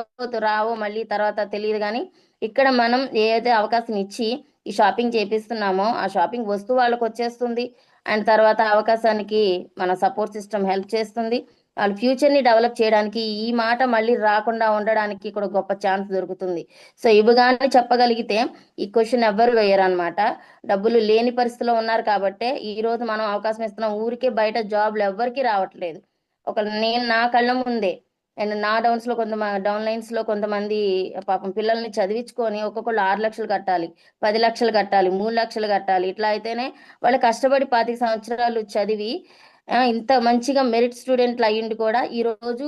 రావో మళ్ళీ తర్వాత తెలియదు. కానీ ఇక్కడ మనం ఏదైతే అవకాశం ఇచ్చి ఈ షాపింగ్ చేపిస్తున్నామో ఆ షాపింగ్ వస్తువు వాళ్ళకి వచ్చేస్తుంది. అండ్ తర్వాత అవకాశానికి మన సపోర్ట్ సిస్టమ్ హెల్ప్ చేస్తుంది. వాళ్ళ ఫ్యూచర్ని డెవలప్ చేయడానికి ఈ మాట మళ్ళీ రాకుండా ఉండడానికి కూడా గొప్ప ఛాన్స్ దొరుకుతుంది. సో ఇవిగానే చెప్పగలిగితే ఈ క్వశ్చన్ ఎవ్వరు వేయరు అనమాట. డబ్బులు లేని పరిస్థితిలో ఉన్నారు కాబట్టే ఈ రోజు మనం అవకాశం ఇస్తున్నాం. ఊరికే బయట జాబ్లు ఎవ్వరికి రావట్లేదు. నేను నా కళ్ళ ముందే అండ్ నా డౌన్ లైన్స్ లో కొంతమంది పాపం పిల్లల్ని చదివించుకొని ఒక్కొక్కళ్ళు 6 లక్షలు కట్టాలి, 10 లక్షలు కట్టాలి, 3 లక్షలు కట్టాలి. ఇట్లా అయితేనే వాళ్ళు కష్టపడి 25 సంవత్సరాలు చదివి ఇంత మంచిగా మెరిట్ స్టూడెంట్లు అయ్యిండి కూడా ఈ రోజు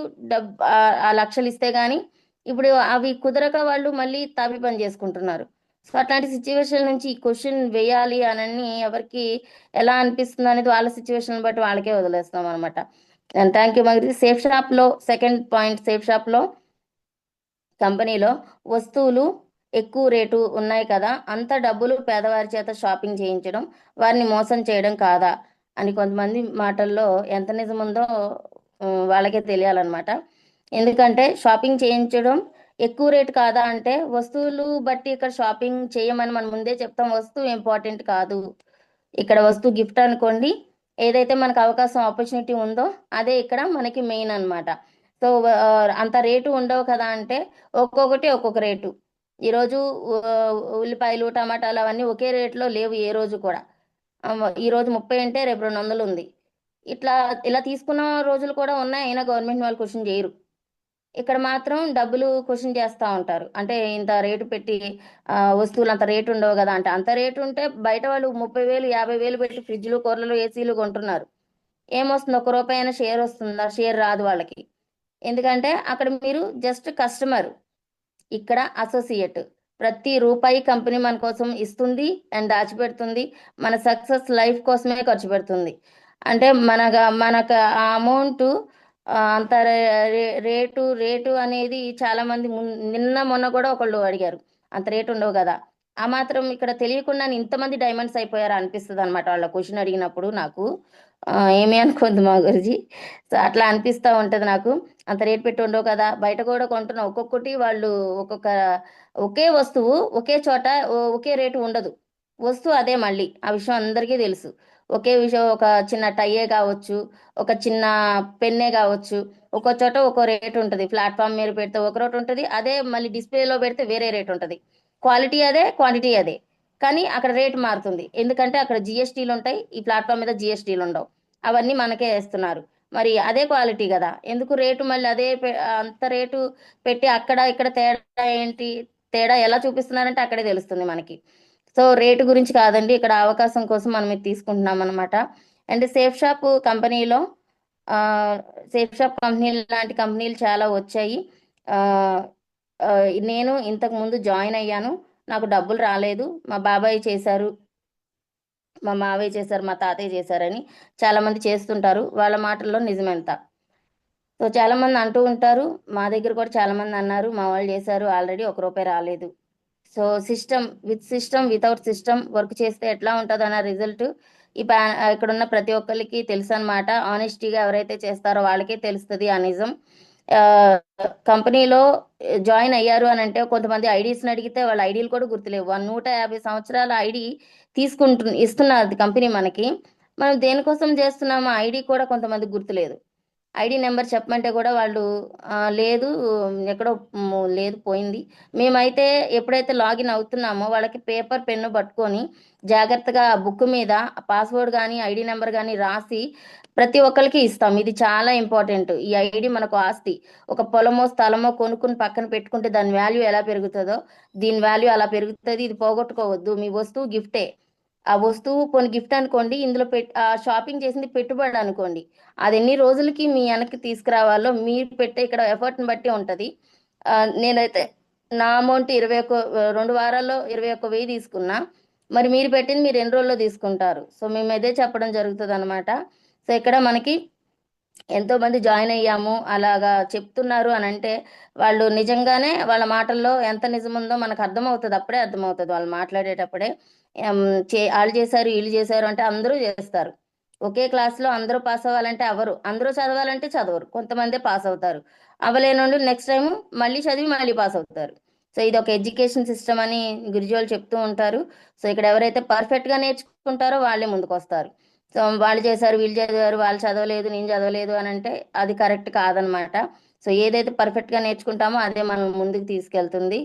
ఆ లక్షలు ఇస్తే గానీ ఇప్పుడు అవి కుదరక వాళ్ళు మళ్ళీ తాపి పని చేసుకుంటున్నారు. సో అట్లాంటి సిచ్యువేషన్ నుంచి ఈ క్వశ్చన్ వేయాలి అని ఎవరికి ఎలా అనిపిస్తుంది అనేది వాళ్ళ సిచ్యువేషన్ బట్టి వాళ్ళకే వదిలేస్తాం అనమాట. అండ్ థ్యాంక్ యూ మగిరి. సేఫ్ షాప్ లో సెకండ్ పాయింట్, సేఫ్ షాప్ లో కంపెనీలో వస్తువులు ఎక్కువ రేటు ఉన్నాయి కదా, అంత డబ్బులు పేదవారి చేత షాపింగ్ చేయించడం వారిని మోసం చేయడం కాదా అని కొంతమంది మాటల్లో ఎంత నిజం ఉందో వాళ్ళకే తెలియాలన్నమాట. ఎందుకంటే షాపింగ్ చేయించడం ఎక్కువ రేటు కాదా అంటే వస్తువులు బట్టి ఇక్కడ షాపింగ్ చేయమని మనం ముందే చెప్తాం. వస్తువు ఇంపార్టెంట్ కాదు, ఇక్కడ వస్తువు గిఫ్ట్ అనుకోండి. ఏదైతే మనకు అవకాశం ఆపర్చునిటీ ఉందో అదే ఇక్కడ మనకి మెయిన్ అన్నమాట. సో అంత రేటు ఉండవు కదా అంటే ఒక్కొక్కటి ఒక్కొక్క రేటు. ఈరోజు ఉల్లిపాయలు టమాటాలు అవన్నీ ఒకే రేట్లో లేవు ఏ రోజు కూడా. ఈ రోజు 30 అంటే రేపు 200 ఉంది. ఇలా తీసుకున్న రోజులు కూడా ఉన్నాయి. అయినా గవర్నమెంట్ వాళ్ళు క్వశ్చన్ చేయరు. ఇక్కడ మాత్రం డబ్బులు క్వశ్చన్ చేస్తూ ఉంటారు. అంటే ఇంత రేటు పెట్టి వస్తువులు అంత రేటు ఉండవు కదా అంటే అంత రేటు ఉంటే బయట వాళ్ళు 30,000 50,000 పెట్టి ఫ్రిడ్జ్లు కూరలు ఏసీలు కొంటున్నారు. ఏమొస్తుంది? ఒక్క రూపాయి అయినా షేర్ వస్తుందా? షేర్ రాదు వాళ్ళకి. ఎందుకంటే అక్కడ మీరు జస్ట్ కస్టమర్, ఇక్కడ అసోసియేట్. ప్రతి రూపాయి కంపెనీ మన కోసం ఇస్తుంది అండ్ దాచిపెడుతుంది. మన సక్సెస్ లైఫ్ కోసమే ఖర్చు పెడుతుంది. అంటే మనకు ఆ అమౌంట్ అంత రేటు అనేది చాలా మంది నిన్న మొన్న కూడా ఒకళ్ళు అడిగారు, అంత రేటు ఉండవు కదా. ఆ మాత్రం ఇక్కడ తెలియకుండా ఇంతమంది డైమండ్స్ అయిపోయారా అనిపిస్తుంది అనమాట వాళ్ళ క్వశ్చన్ అడిగినప్పుడు నాకు. ఏమీ అనుకోద్దు మా గురించి. సో అట్లా అనిపిస్తూ ఉంటుంది నాకు. అంత రేట్ పెట్టి ఉండవు కదా, బయట కూడా కొంటున్నాం ఒక్కొక్కటి వాళ్ళు ఒకే వస్తువు ఒకే చోట ఒకే రేటు ఉండదు. వస్తువు అదే మళ్ళీ ఆ విషయం అందరికీ తెలుసు. ఒకే విషయం, ఒక చిన్న టైయే కావచ్చు, ఒక చిన్న పెన్నే కావచ్చు, ఒక్కో చోట ఒక్కో రేటు ఉంటుంది. ప్లాట్ఫామ్ మీద పెడితే ఒక రేటు ఉంటుంది, అదే మళ్ళీ డిస్ప్లేలో పెడితే వేరే రేట్ ఉంటుంది. క్వాలిటీ అదే, క్వాంటిటీ అదే, కానీ అక్కడ రేట్ మారుతుంది. ఎందుకంటే అక్కడ జిఎస్టీలు ఉంటాయి, ఈ ప్లాట్ఫామ్ మీద జిఎస్టీలు ఉండవు. అవన్నీ మనకే వేస్తున్నారు. మరి అదే క్వాలిటీ కదా, ఎందుకు రేటు మళ్ళీ అదే అంత రేటు పెట్టి అక్కడ ఇక్కడ తేడా ఏంటి? తేడా ఎలా చూపిస్తున్నారంటే అక్కడే తెలుస్తుంది మనకి. సో రేటు గురించి కాదండి, ఇక్కడ అవకాశం కోసం మనం ఇది తీసుకుంటున్నాం అనమాట. అండ్ సేఫ్ షాప్ కంపెనీలో సేఫ్ షాప్ కంపెనీ లాంటి కంపెనీలు చాలా వచ్చాయి. నేను ఇంతకు ముందు జాయిన్ అయ్యాను, నాకు డబ్బులు రాలేదు. మా బాబాయ్ చేశారు, మా మావయ్య చేశారు, మా తాతయ్య చేశారని చాలా మంది చేస్తుంటారు. వాళ్ళ మాటల్లో నిజమెంత. సో చాలా మంది అంటూ ఉంటారు, మా దగ్గర కూడా చాలా మంది అన్నారు మా వాళ్ళు చేశారు ఆల్రెడీ, 1 రూపాయి రాలేదు. So system without system work చేస్తే ఎట్లా ఉంటుంది అన్న రిజల్ట్ ఇక్కడ ఉన్న ప్రతి ఒక్కరికి తెలుసు అనమాట. ఆనెస్టీగా ఎవరైతే చేస్తారో వాళ్ళకే తెలుస్తుంది ఆ నిజం. కంపెనీలో జాయిన్ అయ్యారు అని అంటే కొంతమంది ఐడీస్ని అడిగితే వాళ్ళ ఐడీలు కూడా గుర్తులేవు. 150 సంవత్సరాల ఐడి ఇస్తున్నది కంపెనీ మనకి. మనం దేనికోసం చేస్తున్నామో ఐడి కూడా కొంతమంది గుర్తులేదు. ఐడి నెంబర్ చెప్పమంటే కూడా వాళ్ళు లేదు, ఎక్కడో లేదు, పోయింది. మేమైతే ఎప్పుడైతే లాగిన్ అవుతున్నామో వాళ్ళకి పేపర్ పెన్ను పట్టుకొని జాగ్రత్తగా బుక్ మీద పాస్వర్డ్ కానీ ఐడి నెంబర్ కానీ రాసి ప్రతి ఒక్కరికి ఇస్తాం. ఇది చాలా ఇంపార్టెంట్. ఈ ఐడి మనకు ఆస్తి. ఒక పొలమో స్థలమో కొనుక్కుని పక్కన పెట్టుకుంటే దాని వాల్యూ ఎలా పెరుగుతుందో దీని వాల్యూ అలా పెరుగుతుంది. ఇది పోగొట్టుకోవద్దు. మీ వస్తువు గిఫ్టే. ఆ వస్తువు కొన్ని గిఫ్ట్ అనుకోండి, ఇందులో షాపింగ్ చేసింది పెట్టుబడి అనుకోండి. అది ఎన్ని రోజులకి మీ వెనక్కి తీసుకురావాలో మీరు పెట్టే ఇక్కడ ఎఫర్ట్ని బట్టి ఉంటుంది. నేనైతే నా అమౌంట్ 2 వారాల్లో 21,000 తీసుకున్నా. మరి మీరు పెట్టింది మీరు ఎన్ని రోజుల్లో తీసుకుంటారు? సో మేము ఇదే చెప్పడం జరుగుతుంది అనమాట. సో ఇక్కడ మనకి ఎంతో మంది జాయిన్ అయ్యాము అలాగా చెప్తున్నారు అని అంటే వాళ్ళు నిజంగానే వాళ్ళ మాటల్లో ఎంత నిజం ఉందో మనకు అర్థమవుతుంది. అప్పుడే అర్థమవుతుంది వాళ్ళు మాట్లాడేటప్పుడే. వాళ్ళు చేశారు వీళ్ళు చేశారు అంటే అందరూ చేస్తారు. ఒకే క్లాస్లో అందరూ పాస్ అవ్వాలంటే అవరు. అందరూ చదవాలంటే చదవరు. కొంతమందే పాస్ అవుతారు. అవ్వలేని నెక్స్ట్ టైం మళ్ళీ చదివి మళ్ళీ పాస్ అవుతారు. సో ఇది ఒక ఎడ్యుకేషన్ సిస్టమ్ అని గురుజీ చెప్తూ ఉంటారు. సో ఇక్కడ ఎవరైతే పర్ఫెక్ట్గా నేర్చుకుంటారో వాళ్ళే ముందుకు వస్తారు. సో వాళ్ళు చేశారు వీళ్ళు చదివారు వాళ్ళు చదవలేదు నేను చదవలేదు అని అంటే అది కరెక్ట్ కాదనమాట. సో ఏదైతే పర్ఫెక్ట్గా నేర్చుకుంటామో అదే మనం ముందుకు తీసుకెళ్తుంది.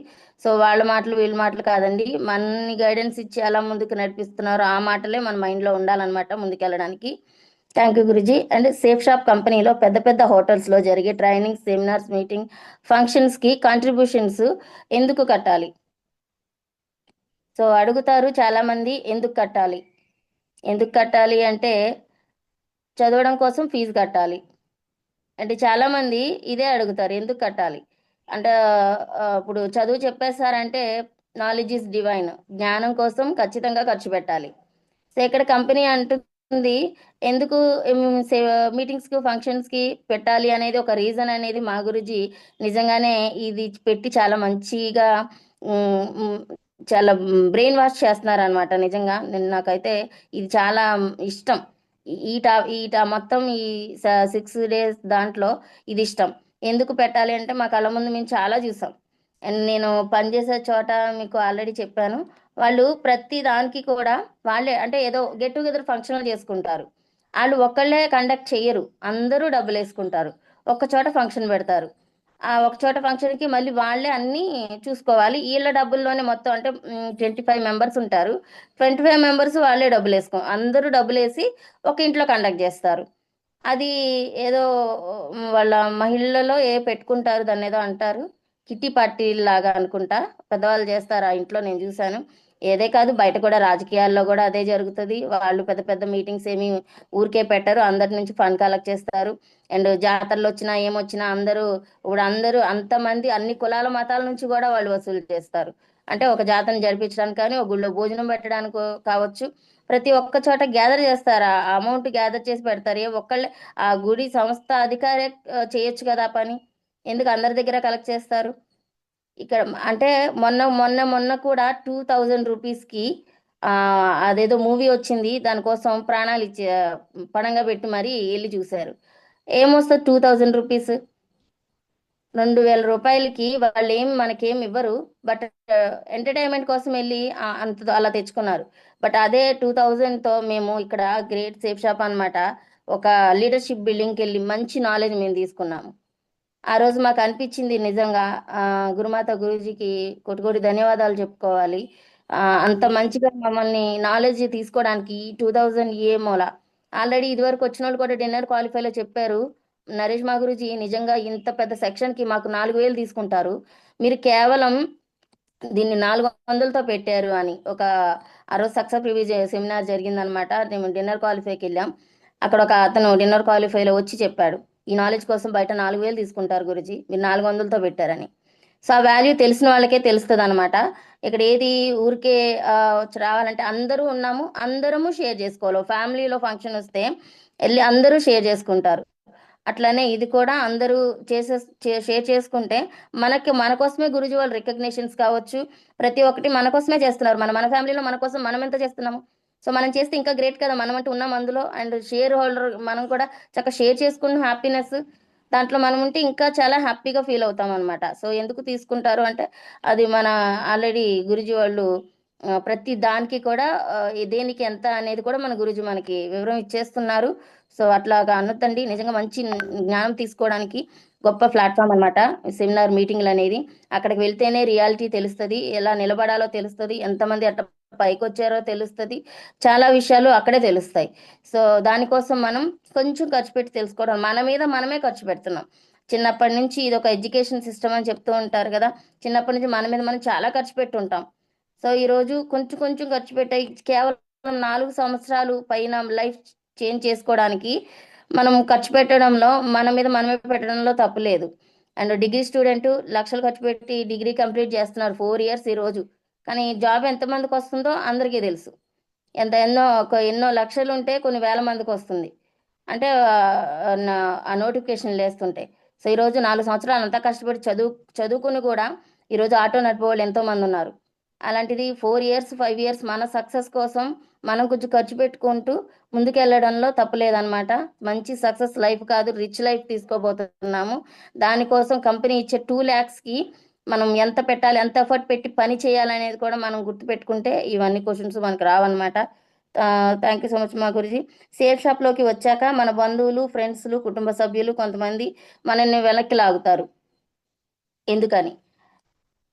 సో వాళ్ళ మాటలు వీళ్ళ మాటలు కాదండి. మనని గైడెన్స్ ఇచ్చి ఎలా ముందుకు నడిపిస్తున్నారో ఆ మాటలే మన మైండ్లో ఉండాలన్నమాట ముందుకెళ్ళడానికి. Thank you Guruji. And Safe Shop కంపెనీలో పెద్ద పెద్ద హోటల్స్లో జరిగే ట్రైనింగ్, సెమినార్స్, మీటింగ్, ఫంక్షన్స్కి కాంట్రిబ్యూషన్స్ ఎందుకు కట్టాలి? సో అడుగుతారు చాలామంది ఎందుకు కట్టాలి అంటే చదవడం కోసం ఫీజు కట్టాలి అంటే చాలామంది ఇదే అడుగుతారు ఎందుకు కట్టాలి అంటే ఇప్పుడు చదువు చెప్పేస్తారంటే నాలెడ్జ్ ఇస్ డివైన్, జ్ఞానం కోసం ఖచ్చితంగా ఖర్చు పెట్టాలి. సో ఇక్కడ కంపెనీ అంటుంది ఎందుకు మీటింగ్స్కి ఫంక్షన్స్కి పెట్టాలి అనేది ఒక రీజన్ అనేది మా గురించి నిజంగానే ఇది పెట్టి చాలా మంచిగా చాలా బ్రెయిన్ వాష్ చేస్తున్నారు అనమాట. నిజంగా నాకైతే ఇది చాలా ఇష్టం. మొత్తం ఈ 6 days దాంట్లో ఇది ఇష్టం. ఎందుకు పెట్టాలి అంటే మా కళ్ళ ముందు మేము చాలా చూసాం. అండ్ నేను పనిచేసే చోట మీకు ఆల్రెడీ చెప్పాను. వాళ్ళు ప్రతి దానికి కూడా వాళ్ళే అంటే ఏదో గెట్ టుగెదర్ ఫంక్షన్ చేసుకుంటారు. వాళ్ళు ఒక్కళ్ళే కండక్ట్ చెయ్యరు, అందరూ డబ్బులు వేసుకుంటారు. ఒక్క చోట ఫంక్షన్ పెడతారు. ఆ ఒక చోట ఫంక్షన్కి మళ్ళీ వాళ్ళే అన్నీ చూసుకోవాలి. వీళ్ళ డబ్బుల్లోనే మొత్తం అంటే 25 మెంబర్స్ ఉంటారు. 25 మెంబర్స్ వాళ్ళే అందరూ డబ్బులు వేసి ఒక ఇంట్లో కండక్ట్ చేస్తారు. అది ఏదో వాళ్ళ మహిళలలో పెట్టుకుంటారు, దాన్ని ఏదో అంటారు కిట్టి పార్టీ లాగా అనుకుంటా, పెద్దవాళ్ళు చేస్తారు ఆ ఇంట్లో, నేను చూశాను. ఏదే కాదు బయట కూడా రాజకీయాల్లో కూడా అదే జరుగుతుంది. వాళ్ళు పెద్ద పెద్ద మీటింగ్స్ ఏమి ఊరికే పెట్టరు, అందరి నుంచి ఫండ్ కలెక్ట్ చేస్తారు. అండ్ జాతరలు వచ్చినా ఏమొచ్చినా అందరూ అంతమంది అన్ని కులాల మతాల నుంచి కూడా వాళ్ళు వసూలు చేస్తారు. అంటే ఒక జాతరను జరిపించడానికి కానీ ఒక గుళ్ళో భోజనం పెట్టడానికి కావచ్చు, ప్రతి ఒక్క చోట గ్యాదర్ చేస్తారు. ఆ అమౌంట్ గ్యాదర్ చేసి పెడతారు. ఒక్కళ్ళే ఆ గుడి సంస్థ అధికారే చేయొచ్చు కదా ఆ పని, ఎందుకు అందరి దగ్గర కలెక్ట్ చేస్తారు? ఇక్కడ అంటే మొన్న కూడా 2000 రూపీస్కి అదేదో మూవీ వచ్చింది, దానికోసం ప్రాణాలు పణంగా పెట్టి మరీ వెళ్ళి చూశారు. ఏమొస్తుంది 2000 రూపీస్? 2000 రూపాయలకి వాళ్ళు మనకేం ఇవ్వరు. బట్ ఎంటర్టైన్మెంట్ కోసం వెళ్ళి అంత అలా తెచ్చుకున్నారు. బట్ అదే 2000తో మేము ఇక్కడ గ్రేట్ సేఫ్ షాప్ అనమాట ఒక లీడర్షిప్ బిల్డింగ్కి వెళ్ళి మంచి నాలెడ్జ్ మేము తీసుకున్నాము. ఆ రోజు మాకు అనిపించింది నిజంగా గురుమాత గురూజీకి కోటి ధన్యవాదాలు చెప్పుకోవాలి. అంత మంచిగా మమ్మల్ని నాలెడ్జ్ తీసుకోవడానికి 2000 మూల. ఆల్రెడీ ఇదివరకు వచ్చిన వాళ్ళు కూడా డిన్నర్ క్వాలిఫైలో చెప్పారు, నరేష్ మా గురూజీ నిజంగా ఇంత పెద్ద సెక్షన్కి మాకు 4000 తీసుకుంటారు, మీరు కేవలం దీన్ని 400తో పెట్టారు అని. ఆ రోజు సక్సెస్ రివ్యూ సెమినార్ జరిగిందనమాట. మేము డిన్నర్ క్వాలిఫైకి వెళ్ళాం. అక్కడ ఒక అతను డిన్నర్ క్వాలిఫైలో వచ్చి చెప్పాడు, ఈ నాలెడ్జ్ కోసం బయట 4000 తీసుకుంటారు గురుజీ, మీరు 400తో పెట్టారని. సో ఆ వాల్యూ తెలిసిన వాళ్ళకే తెలుస్తుంది అనమాట. ఇక్కడ ఏది ఊరికే రావాలంటే అందరూ ఉన్నాము, అందరము షేర్ చేసుకోవాలి. ఫ్యామిలీలో ఫంక్షన్ వస్తే వెళ్ళి అందరూ షేర్ చేసుకుంటారు. అట్లనే ఇది కూడా అందరూ షేర్ చేసుకుంటే మన కోసమే గురూజీ వాళ్ళు రికగ్నిషన్స్ కావచ్చు, ప్రతి ఒక్కటి మన కోసమే చేస్తున్నారు. మన ఫ్యామిలీలో మన కోసం మనం ఎంత చేస్తున్నాము. సో మనం చేస్తే ఇంకా గ్రేట్ కదా, మనం అంటూ ఉన్నాం అందులో. అండ్ షేర్ హోల్డర్ మనం కూడా చక్కగా షేర్ చేసుకున్న హ్యాపీనెస్ దాంట్లో మనం ఉంటే ఇంకా చాలా హ్యాపీగా ఫీల్ అవుతాం అనమాట. సో ఎందుకు తీసుకుంటారు అంటే అది మన ఆల్రెడీ గురూజీ వాళ్ళు ప్రతి దానికి కూడా దేనికి ఎంత అనేది కూడా మన గురూజీ మనకి వివరం ఇచ్చేస్తున్నారు. సో అట్లాగా అనొద్దండి, నిజంగా మంచి జ్ఞానం తీసుకోవడానికి గొప్ప ప్లాట్ఫామ్ అనమాట సెమినార్ మీటింగ్లు అనేది. అక్కడికి వెళ్తేనే రియాలిటీ తెలుస్తుంది, ఎలా నిలబడాలో తెలుస్తుంది, ఎంతమంది అట్ట పైకి వచ్చారో తెలుస్తుంది, చాలా విషయాలు అక్కడే తెలుస్తాయి. సో దానికోసం మనం కొంచెం ఖర్చు పెట్టి తెలుసుకోవడం, మన మీద మనమే ఖర్చు పెడుతున్నాం. చిన్నప్పటి నుంచి ఇది ఒక ఎడ్యుకేషన్ సిస్టమ్ అని చెప్తూ ఉంటారు కదా, చిన్నప్పటి నుంచి మన మీద మనం చాలా ఖర్చు పెట్టి ఉంటాం. సో ఈరోజు కొంచెం కొంచెం ఖర్చు పెట్టాయి, కేవలం 4 సంవత్సరాలు పైన లైఫ్ చేంజ్ చేసుకోవడానికి మనం ఖర్చు పెట్టడంలో, మన మీద మనమే పెట్టడంలో తప్పు లేదు. అండ్ డిగ్రీ స్టూడెంట్ లక్షలు ఖర్చు పెట్టి డిగ్రీ కంప్లీట్ చేస్తున్నారు 4 ఇయర్స్ ఈరోజు. కానీ జాబ్ ఎంతమందికి వస్తుందో అందరికీ తెలుసు. ఎన్నో లక్షలు ఉంటే కొన్ని వేల మందికి వస్తుంది అంటే ఆ నోటిఫికేషన్ వేస్తుంటే. సో ఈరోజు 4 సంవత్సరాలు అంతా కష్టపడి చదువుకుని కూడా ఈరోజు ఆటో నడిపే వాళ్ళు ఎంతో మంది ఉన్నారు. అలాంటిది 4 ఇయర్స్ 5 ఇయర్స్ మన సక్సెస్ కోసం మనం కొంచెం ఖర్చు పెట్టుకుంటూ ముందుకెళ్ళడంలో తప్పులేదన్నమాట. మంచి సక్సెస్ లైఫ్ కాదు, రిచ్ లైఫ్ తీసుకోబోతున్నాము. దానికోసం కంపెనీ ఇచ్చే 2 lakhsకి మనం ఎంత పెట్టాలి, ఎంత ఎఫర్ట్ పెట్టి పని చేయాలనేది కూడా మనం గుర్తుపెట్టుకుంటే ఇవన్నీ క్వశ్చన్స్ మనకు రావన్నమాట. థ్యాంక్ యూ సో మచ్ మా గురుజీ. సేఫ్ షాప్లోకి వచ్చాక మన బంధువులు, ఫ్రెండ్స్లు, కుటుంబ సభ్యులు కొంతమంది మనల్ని వెనక్కి లాగుతారు. ఎందుకని?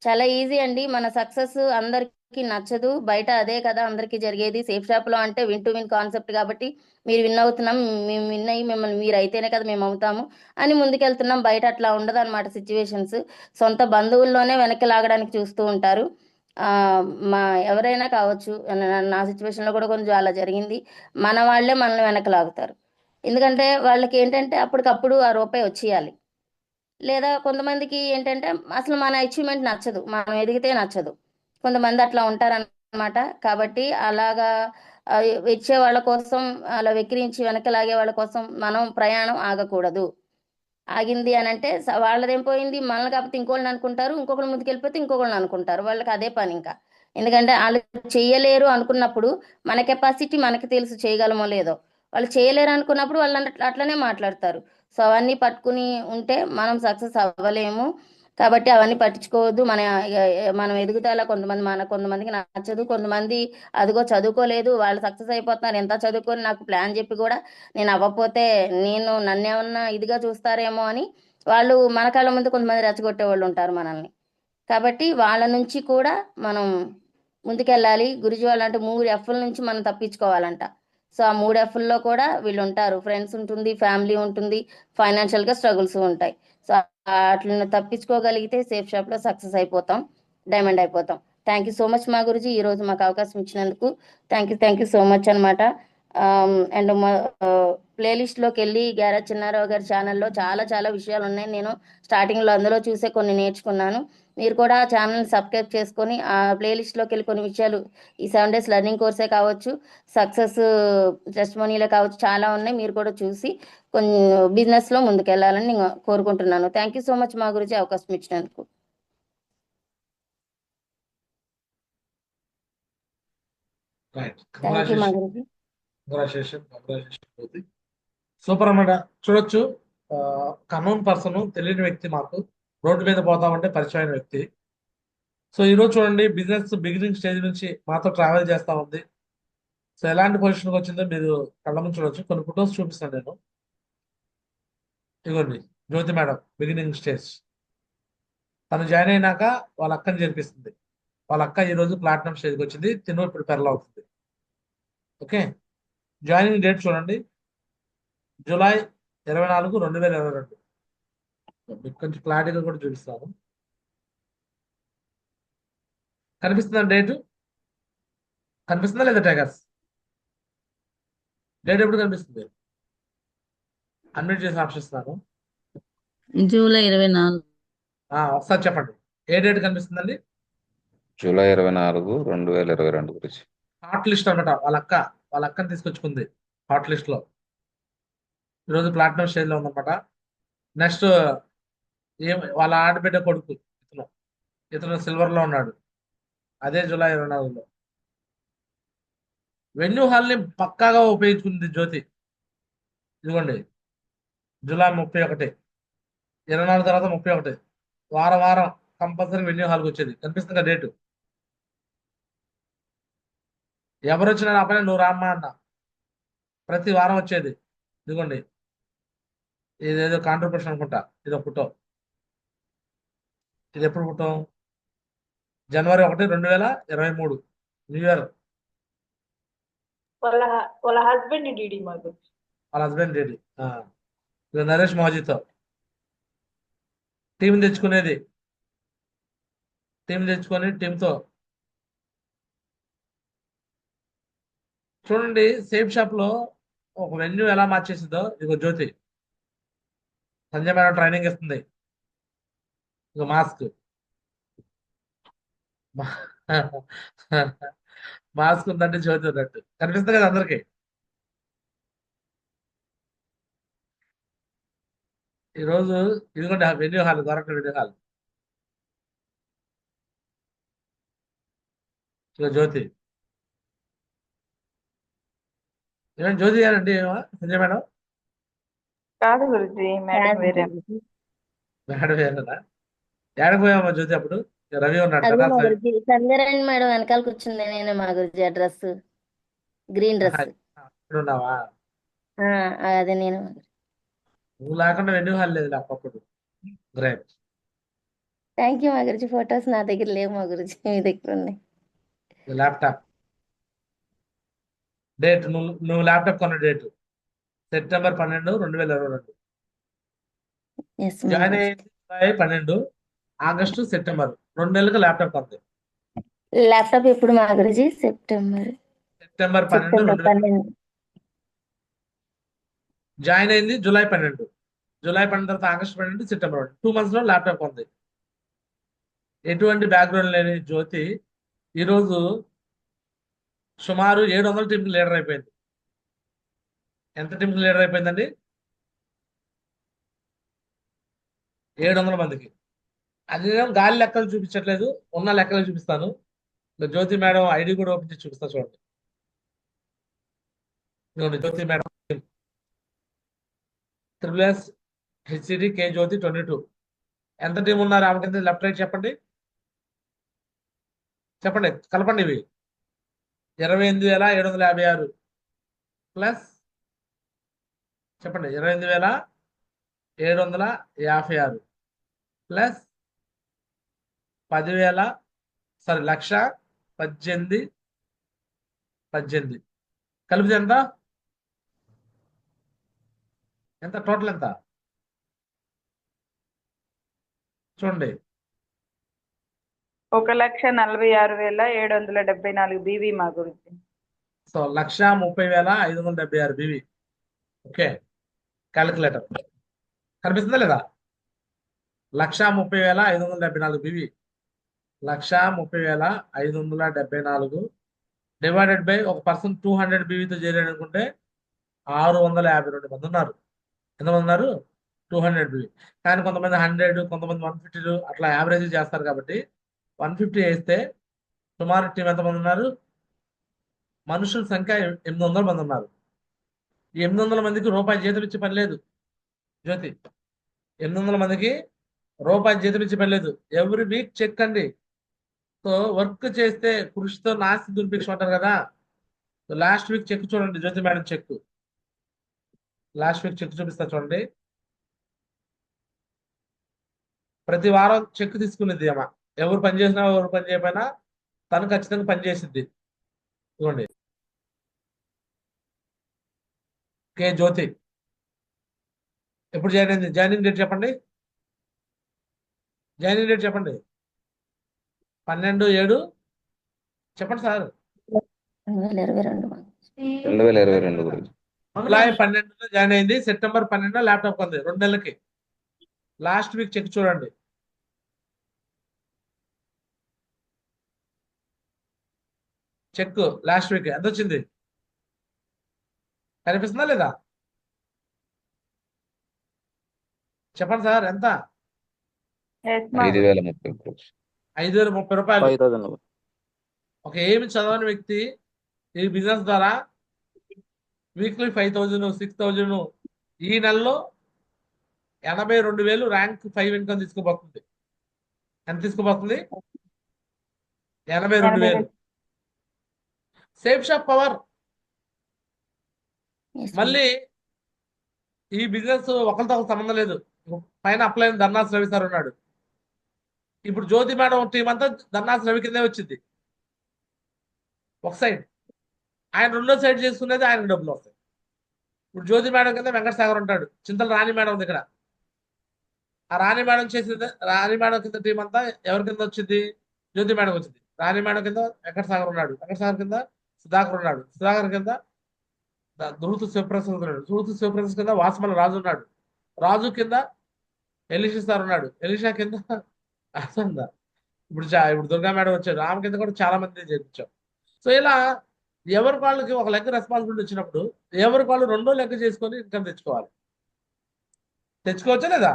చాలా ఈజీ అండి. మన సక్సెస్ అందరికీ నచ్చదు, బయట అదే కదా అందరికీ జరిగేది. సేఫ్ షాప్లో అంటే విన్ టు విన్ కాన్సెప్ట్ కాబట్టి మీరు విన్ అవుతున్నాం, మేము విన్ అయ్యి మిమ్మల్ని మీరు అయితేనే కదా మేము అవుతాము అని ముందుకెళ్తున్నాం. బయట అట్లా ఉండదు అనమాట సిచ్యువేషన్స్. సొంత బంధువుల్లోనే వెనక్కి లాగడానికి చూస్తూ ఉంటారు. ఆ, మా ఎవరైనా కావచ్చు, నా సిచ్యువేషన్లో కూడా కొంచెం అలా జరిగింది. మన వాళ్ళే మనల్ని వెనక్కి లాగుతారు. ఎందుకంటే వాళ్ళకి ఏంటంటే అప్పటికప్పుడు ఆ రూపాయి వచ్చేయాలి. లేదా కొంతమందికి ఏంటంటే అసలు మన అచీవ్మెంట్ నచ్చదు, మనం ఎదిగితే నచ్చదు. కొంతమంది అట్లా ఉంటారన్నమాట. కాబట్టి అలాగా ఆ, ఇచ్చే వాళ్ళ కోసం, అలా వెక్కిరించి వెనక లాగే వాళ్ళ కోసం మనం ప్రయాణం ఆగకూడదు. ఆగింది అని అంటే వాళ్ళదేం పోయింది, మనల్ని కాకపోతే ఇంకోళ్ళని అనుకుంటారు, ఇంకొకరు ముందుకెళ్ళిపోతే ఇంకొకళ్ళని అనుకుంటారు. వాళ్ళకి అదే పని ఇంకా. ఎందుకంటే వాళ్ళు చేయలేరు అనుకున్నప్పుడు మన కెపాసిటీ మనకి తెలుసు చేయగలమో లేదో. వాళ్ళు చేయలేరు అనుకున్నప్పుడు వాళ్ళు అట్లనే మాట్లాడతారు. సో అవన్నీ పట్టుకుని ఉంటే మనం సక్సెస్ అవ్వలేము. కాబట్టి అవన్నీ పట్టించుకోవద్దు. మనం ఎదుగుదల కొంతమందికి నచ్చదు. కొంతమంది అదిగో చదువుకోలేదు, వాళ్ళు సక్సెస్ అయిపోతున్నారు, ఎంత చదువుకొని నాకు ప్లాన్ చెప్పి కూడా నేను అవ్వకపోతే నన్నేమన్నా ఇదిగా చూస్తారేమో అని వాళ్ళు మన కళ్ళ ముందు కొంతమంది రెచ్చగొట్టే వాళ్ళు ఉంటారు మనల్ని. కాబట్టి వాళ్ళ నుంచి కూడా మనం ముందుకెళ్ళాలి. గురుజీ వాళ్ళు అంటే 3 F'ల నుంచి మనం తప్పించుకోవాలంట. సో ఆ 3 F'ల్లో కూడా వీళ్ళు ఉంటారు, ఫ్రెండ్స్ ఉంటుంది, ఫ్యామిలీ ఉంటుంది, ఫైనాన్షియల్గా స్ట్రగుల్స్ ఉంటాయి. సో అట్లా తప్పించుకోగలిగితే సేఫ్ షాప్లో సక్సెస్ అయిపోతాం, డైమండ్ అయిపోతాం. థ్యాంక్ యూ సో మచ్ మా గురుజీ, ఈరోజు మాకు అవకాశం ఇచ్చినందుకు థ్యాంక్ యూ సో మచ్ అనమాట. అండ్ ప్లేలిస్ట్లోకి వెళ్ళి గ్యారేజ్ చిన్నారావు గారి ఛానల్లో చాలా చాలా విషయాలు ఉన్నాయి. నేను స్టార్టింగ్లో అందులో చూసే కొన్ని నేర్చుకున్నాను. మీరు కూడా ఆ ఛానల్ని సబ్స్క్రైబ్ చేసుకొని ఆ ప్లేలిస్ట్లోకి వెళ్ళి కొన్ని విషయాలు, ఈ 7 days లెర్నింగ్ కోర్సే కావచ్చు, సక్సెస్ టెస్టిమోనీలే కావచ్చు, చాలా ఉన్నాయి. మీరు కూడా చూసి కొన్ని బిజినెస్లో ముందుకెళ్ళాలని నేను కోరుకుంటున్నాను. థ్యాంక్ యూ సో మచ్ మా గురించి అవకాశం ఇచ్చినందుకు. రైట్. థ్యాంక్ యూ మా కంగ్రాచులేషన్, గురించి. కంగ్రాచులేషన్. సూపర్ అన్నమాట. చూడొచ్చు, కన్నోన్ పర్సన్, తెలియని వ్యక్తి, మాకు రోడ్డు మీద పోతామంటే పరిచయమైన వ్యక్తి. సో ఈరోజు చూడండి, బిజినెస్ బిగినింగ్ స్టేజ్ నుంచి మాతో ట్రావెల్ చేస్తా ఉంది. సో ఎలాంటి పొజిషన్కి వచ్చిందో మీరు కళ్ళ ముందు చూడొచ్చు. కొన్ని ఫొటోస్ చూపిస్తాను నేను. ఇదిగోండి, జ్యోతి మేడం బిగినింగ్ స్టేజ్. తను జాయిన్ అయినాక వాళ్ళ అక్కని చేర్పిస్తుంది. వాళ్ళ అక్క ఈ రోజు ప్లాటినం స్టేజ్కి వచ్చింది, తిను ఇప్పుడు పెరల్ అవుతుంది. ఓకే, జాయినింగ్ డేట్ చూడండి, జూలై 24, 2022. మీకు కొంచెం క్లారిటీగా కూడా చూపిస్తాను. కనిపిస్తుందా డేట్? కనిపిస్తుందా లేదా టైగర్స్? డేట్ ఎప్పుడు కనిపిస్తుంది? అన్మ్యూట్ చేసి ఆప్షన్ ఇస్తున్నాను. జూలై 24. ఒకసారి చెప్పండి, ఏ డేట్ కనిపిస్తుందండి? జూలై 24, 2022 గురించి. హాట్ లిస్ట్ అనమాట. వాళ్ళ అక్కని తీసుకొచ్చుకుంది హాట్ లిస్ట్ లో. ఈరోజు ప్లాటినం స్టేజ్లో ఉందన్నమాట. నెక్స్ట్ వాళ్ళ ఆడబిడ్డ కొడుకు ఇతను సిల్వర్లో ఉన్నాడు. అదే జూలై 24లో. వెన్యూ హాల్ని పక్కాగా ఉపయోగించుకుంది జ్యోతి. ఇదిగోండి, జూలై 31, 24 తర్వాత 31, వారం వారం కంపల్సరీ వెన్యూ హాల్కి వచ్చేది. కనిపిస్తుంది కదా డేటు. ఎవరు వచ్చినా నా పైన నువ్వు రామ్మా అన్న, ప్రతి వారం వచ్చేది. ఇదిగోండి, ఇదేదో కాంట్రిబ్యూషన్ అనుకుంటా. ఇది ఒక ఫోటో. ఇది ఎప్పుడు ఫోటో? జనవరి 1, 2023, న్యూ ఇయర్. వాళ్ళ హస్బెండ్ డిడి మా గురించి. వాళ్ళ హస్బెండ్ రెడీ. ఇది నరేష్ మోజీతో టీం తెచ్చుకునేది. టీం తెచ్చుకొని టీంతో చూడండి, సేఫ్ షాప్ లో ఒక వెన్యూ ఎలా మార్చేసిందో. ఇదిగో జ్యోతి, సంజయ్ మేడం ట్రైనింగ్ ఇస్తుంది. ఇదిగో మాస్క్. మాస్క్ ఉందంటే జ్యోతి ఉన్నట్టు కనిపిస్తుంది కదా అందరికి. ఈరోజు ఇదిగోండి venue hall, government venue hall. ఇదిగో జ్యోతి. ఏమైనా జ్యోతి గారండి? ఏమో సంజయ్ మేడం. కాదు గురుజీ, మేడం వేరే. మేడం వేరేనా? ఏడకు పోయామా జ్యోతి అప్పుడు? రవి ఉన్నాడు అదే కదా. మా గురించి సంధ్యారాణి మేడం వెనకాల కూర్చుంది, నేనే మా గురించి. ఆ డ్రెస్, గ్రీన్ డ్రెస్. ఇప్పుడు ఉన్నావా? అదే నేను. నువ్వు లేకుండా వెన్యూ హాల్ లేదు అప్పుడు. గ్రేట్. థ్యాంక్ యూ మా గురించి. ఫొటోస్ నా దగ్గర లేవు మా గురించి, మీ దగ్గర ఉన్నాయి. ల్యాప్టాప్ డేట్, నువ్వు ల్యాప్టాప్ కొన్న డేట్ సెప్టెంబర్ 12, 2022. ఎస్ మా జాయిన్ గురించి. అయ్యింది జూలై 12, ఆగస్టు, సెప్టెంబర్ 2 నెలలకు ల్యాప్టాప్ కొంది. ల్యాప్టాప్ ఎప్పుడు మా గురించి? September September 12, 2022. జాయిన్ అయింది జూలై 12. జూలై 12 తర్వాత ఆగస్టు 12, సెప్టెంబర్ 1, 2 months లో ల్యాప్టాప్ కొంది. ఎటువంటి బ్యాక్గ్రౌండ్ లేని జ్యోతి ఈరోజు సుమారు 700 టీంకి లీడర్ అయిపోయింది. ఎంత టీంకి లీడర్ అయిపోయిందండి? 700 మందికి. అది నేను గాలి లెక్కలు చూపించట్లేదు, ఉన్న లెక్కలు చూపిస్తాను. జ్యోతి మేడం ఐడి కూడా ఓపెన్ చేసి చూపిస్తా చూడండి. ఇదిగోండి జ్యోతి మేడం త్రిబుల్ హెచ్సిడి కే జ్యోతి 22. ఎంత టీం ఉన్నారు ఆమె కింద? లెఫ్ట్ రైట్ చెప్పండి, చెప్పండి, కలపండి. ఇవి 28,756 ప్లస్ చెప్పండి, 28,756 ప్లస్ 10,000, సారీ 1,18,18 కలిపితే ఎంత? ఎంత టోటల్ ఎంత చూడండి. 1,46,774 బీవీ మా గురించి. So 1,30,576 BV. ఓకే, క్యాలిక్యులేటర్ కనిపిస్తుందా లేదా? 1,30,574 బీవీ. 1,30,574 డివైడెడ్ బై ఒక పర్సన్ 200 బీవీతో చేరాడు అనుకుంటే 652 మంది ఉన్నారు. ఎంతమంది ఉన్నారు? 200 బీవీ. కానీ కొంతమంది 100, కొంతమంది 150 అట్లా యావరేజ్ చేస్తారు కాబట్టి 150 వేస్తే సుమారు టీం ఎంతమంది ఉన్నారు? మనుషుల సంఖ్య 800 మంది ఉన్నారు. ఈ 800 మందికి రూపాయి జీతం ఇచ్చే పని లేదు జ్యోతి. 800 మందికి రూపాయి జీతం ఇచ్చే పని లేదు. ఎవ్రీ వీక్ చెక్ అండి. సో వర్క్ చేస్తే కృషితో నాస్తి దుర్భిక్షం అంటారు కదా. లాస్ట్ వీక్ చెక్ చూడండి Jyothi madam cheque. Last week cheque చూపిస్తా చూడండి. ప్రతి వారం చెక్ తీసుకునేది అమ్మ. ఎవరు పని చేసినా ఎవరు పని చేయకపోయినా తను ఖచ్చితంగా పని చేసిద్ది. చూడండి, కే జ్యోతి ఎప్పుడు జాయిన్ అయింది? జాయినింగ్ డేట్ చెప్పండి, జాయినింగ్ డేట్ చెప్పండి. 12/7 చెప్పండి సార్. 2022 మా 2022 గురించి. జూలై 12 జాయిన్ అయింది, సెప్టెంబర్ 12 ల్యాప్టాప్ కొంది. 2 నెలలకి. లాస్ట్ వీక్ చెక్ చూడండి. చెక్ లాస్ట్ వీక్ ఎంత వచ్చింది? కనిపిస్తుందా లేదా? చెప్పండి సార్ ఎంత? ఎస్ మా 5030 గురించి. 5,030 రూపాయలు. 5,000. ఒక ఏమి చదవని వ్యక్తి ఈ బిజినెస్ ద్వారా వీక్లీ 5,000 6,000 ఈ నెలలో 82,000 ర్యాంక్ 5 ఇన్కమ్ తీసుకుపోతుంది. ఎంత తీసుకుపోతుంది? 82,000. Safe shop power. Yes, ma'am. మళ్ళీ ఈ బిజినెస్ ఒకరితో ఒక సంబంధం లేదు. పైన అప్లై ధర్నాస్ రవి సార్ ఉన్నాడు. ఇప్పుడు జ్యోతి మేడం టీం అంతా ధర్నాస్ రవి కిందే వచ్చింది. ఒక సైడ్ ఆయన రెండో సైడ్ చేసుకునేది ఆయన డబ్బులు వస్తాయి. ఇప్పుడు జ్యోతి మేడం కింద వెంకటసాగర్ ఉంటాడు. చింతల రాణి మేడం ఉంది ఇక్కడ. ఆ రాణి మేడం చేసింది, రాణి మేడం కింద టీం అంతా ఎవరి కింద వచ్చింది? జ్యోతి మేడం వచ్చింది. రాణి మేడం కింద వెంకటసాగర్ ఉన్నాడు. వెంకటసాగర్ కింద సుధాకర్ ఉన్నాడు. సుధాకర్ కింద ధృత శివప్రసాద్ ఉన్నాడు. ధృత శివప్రసాద్ కింద వాసుమల రాజు ఉన్నాడు. రాజు కింద ఎలిషా సార్ ఉన్నాడు. ఎలిషా కింద అసందా ఇప్పుడు దుర్గా మేడం వచ్చాడు. ఆమె కింద కూడా చాలా మంది చేర్పించాం. సో ఇలా ఎవరి వాళ్ళకి ఒక లెక్క రెస్పాన్సిబిలిటీ వచ్చినప్పుడు ఎవరికి వాళ్ళు రెండో లెక్క చేసుకొని ఇన్కమ్ తెచ్చుకోవాలి. తెచ్చుకోవచ్చా లేదా?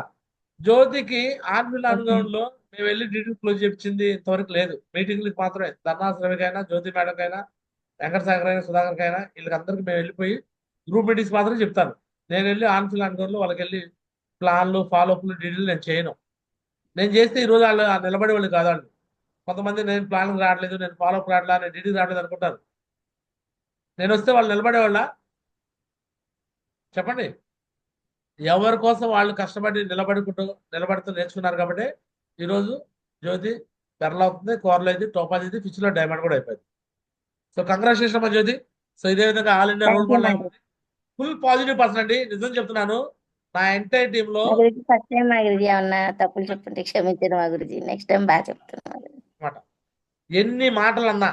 జ్యోతికి ఆన్విల్ అనుగౌండ్లో మేము వెళ్ళి డీటెయిల్ క్లోజ్ చేయించింది ఇంతవరకు లేదు. మీటింగ్లకు మాత్రమే. ధర్నాస్ రవికైనా, జ్యోతి మేడంకైనా, వెంకటసాగర్ అయినా, సుధాకర్ అయినా వీళ్ళకందరికీ మేము వెళ్ళిపోయి గ్రూప్ మీటింగ్స్ మాత్రం చెప్తాను. నేను వెళ్ళి ఆన్ఫిల్ అనుగౌండ్లో వాళ్ళకి వెళ్ళి ప్లాన్లు ఫాలోఅప్లు డీటెయిల్ నేను చేయను. నేను చేస్తే ఈరోజు వాళ్ళు నిలబడే వాళ్ళు కాదు. వాళ్ళు కొంతమంది నేను ప్లాన్ రావట్లేదు, నేను ఫాలోఅప్ రావట్లా, నేను డీటెయిల్ రావట్లేదు అనుకుంటారు. నేను వస్తే వాళ్ళు నిలబడేవాళ్ళ? చెప్పండి. ఎవరి కోసం వాళ్ళు కష్టపడి నిలబడుతూ నేర్చుకున్నారు కాబట్టి ఈరోజు జ్యోతి పెరల్ అవుతుంది, కోరలు అయింది, టోపాజ్ అయింది, ఫిచ్లో డైమండ్ కూడా అయిపోయింది. సో కంగ్రాచులేషన్ అమ్మా జ్యోతి. సో ఇదే విధంగా all India role model full positive person అండి. నిజం చెప్తున్నాను. నా ఎంటైర్ టీంలో మా గురించి ఫస్ట్ టైం మా గురించి ఏమన్నా తప్పులు చెప్తుంటే క్షమించండి మా గురించి. నెక్స్ట్ టైం బాగా చెప్తున్నాను. మాట ఎన్ని మాటలు అన్నా,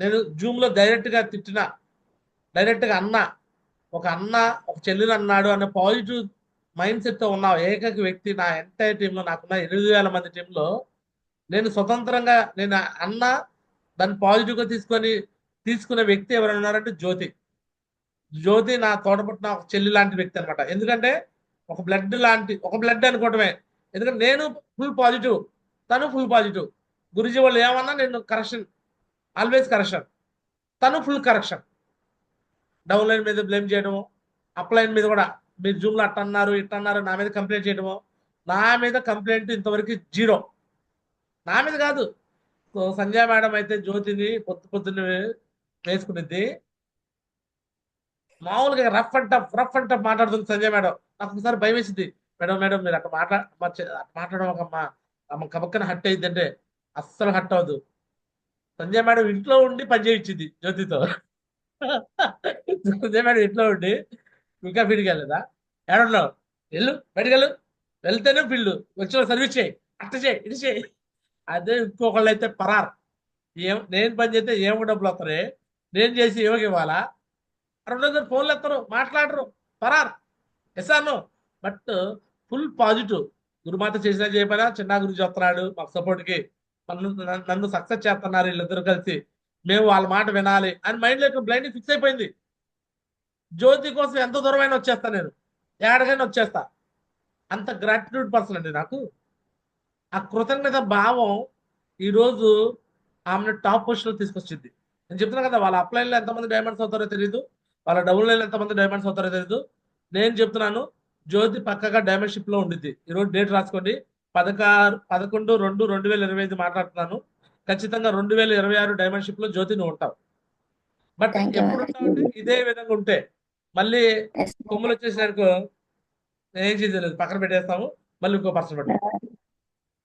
నేను జూమ్లో డైరెక్ట్గా తిట్టినా, డైరెక్ట్గా అన్నా, ఒక అన్న ఒక చెల్లెలు అన్నాడు అనే పాజిటివ్ మైండ్ సెట్తో ఉన్న ఏకైక వ్యక్తి నా ఎంటైర్ టీంలో, నాకున్న 8,000 మంది టీంలో నేను స్వతంత్రంగా నేను అన్న దాన్ని పాజిటివ్గా తీసుకునే వ్యక్తి ఎవరైనా ఉన్నారంటే జ్యోతి. జ్యోతి నా తోడపుట్టిన ఒక చెల్లి లాంటి వ్యక్తి అనమాట. ఎందుకంటే ఒక బ్లడ్ అనుకోవటమే. ఎందుకంటే నేను ఫుల్ పాజిటివ్, తను ఫుల్ పాజిటివ్. గురుజీ వాళ్ళు ఏమన్నా నేను కరెక్షన్, ఆల్వేస్ కరెక్షన్. తను ఫుల్ కరెక్షన్. డౌన్ లైన్ మీద బ్లేమ్ చేయడము, అప్ లైన్ మీద కూడా మీరు జూమ్లో అట్టన్నారు ఇట్టన్నారు నా మీద కంప్లైంట్ చేయడము. నా మీద కంప్లైంట్ ఇంతవరకు 0. నా మీద కాదు. సో సంజయ్ మేడం అయితే జ్యోతిని పొద్దున్న వేసుకునేది. మామూలుగా రఫ్ అండ్ టఫ్ మాట్లాడుతుంది సంజయ్ మేడం. నాకు ఒకసారి భయం వేసింది. మేడం మీరు అట్లా మాట్లాడమమ్మా, అమ్మ కబక్కన హట్ అయ్యింది అంటే అస్సలు హట్ అవ్వదు. సంజయ్ మేడం ఇంట్లో ఉండి పని చేయించింది జ్యోతితో. సంజయ్ మేడం ఇంట్లో ఉండి ఇంకా ఫీల్డ్కి వెళ్ళలేదా? ఏడన్నావు వెళ్ళు, బయటకు వెళ్తేనే ఫీల్డ్, వచ్చిన సర్వీస్ చేయి, అట్ట చేయి, ఇటు చేయి. అదే ఇంకొకళ్ళు అయితే పరార్. నేను పని చేస్తే ఏమో డబ్బులు వస్తారే, నేను చేసి ఏమకి ఇవ్వాలా? రెండోసారి ఫోన్లు ఎత్తరు, మాట్లాడరు, పరార్. ఎసాను. But full positive. గురుమాత చేసినా చేయకపోయినా చిన్న గురించి వస్తున్నాడు మాకు సపోర్ట్కి, నన్ను సక్సెస్ చేస్తున్నారు వీళ్ళిద్దరు కలిసి, మేము వాళ్ళ మాట వినాలి అని మైండ్లో బ్లైండ్ ఫిక్స్ అయిపోయింది. జ్యోతి కోసం ఎంత దూరమైనా వచ్చేస్తా, నేను ఏడకైనా వచ్చేస్తా. అంత గ్రాటిట్యూడ్ పర్సన్ అండి నాకు. ఆ కృతజ్ఞత భావం ఈరోజు ఆమెను టాప్ పొజిషన్లో తీసుకొచ్చింది. నేను చెప్తున్నా కదా, వాళ్ళ అప్లైన్లో ఎంతమంది డైమండ్స్ అవుతారో తెలియదు, వాళ్ళ డౌన్ లైన్లో ఎంతమంది డైమండ్స్ అవుతారో తెలియదు. నేను చెప్తున్నాను జ్యోతి పక్కగా డైమండ్ షిప్లో ఉండిద్ది. ఈరోజు డేట్ రాసుకోండి, 11/2/2025 మాట్లాడుతున్నాను. ఖచ్చితంగా 2026 డైమండ్ షిప్లో జ్యోతి నువ్వు ఉంటావు. బట్ Thank you, ఎప్పుడు madam. ఉంటావు అంటే ఇదే విధంగా ఉంటే. మళ్ళీ Yes, కొమ్ములు వచ్చేసినాకో ఏం చేయలేదు, పక్కన పెట్టేస్తాము, మళ్ళీ ఇంకో పర్సన్ పెడతాం.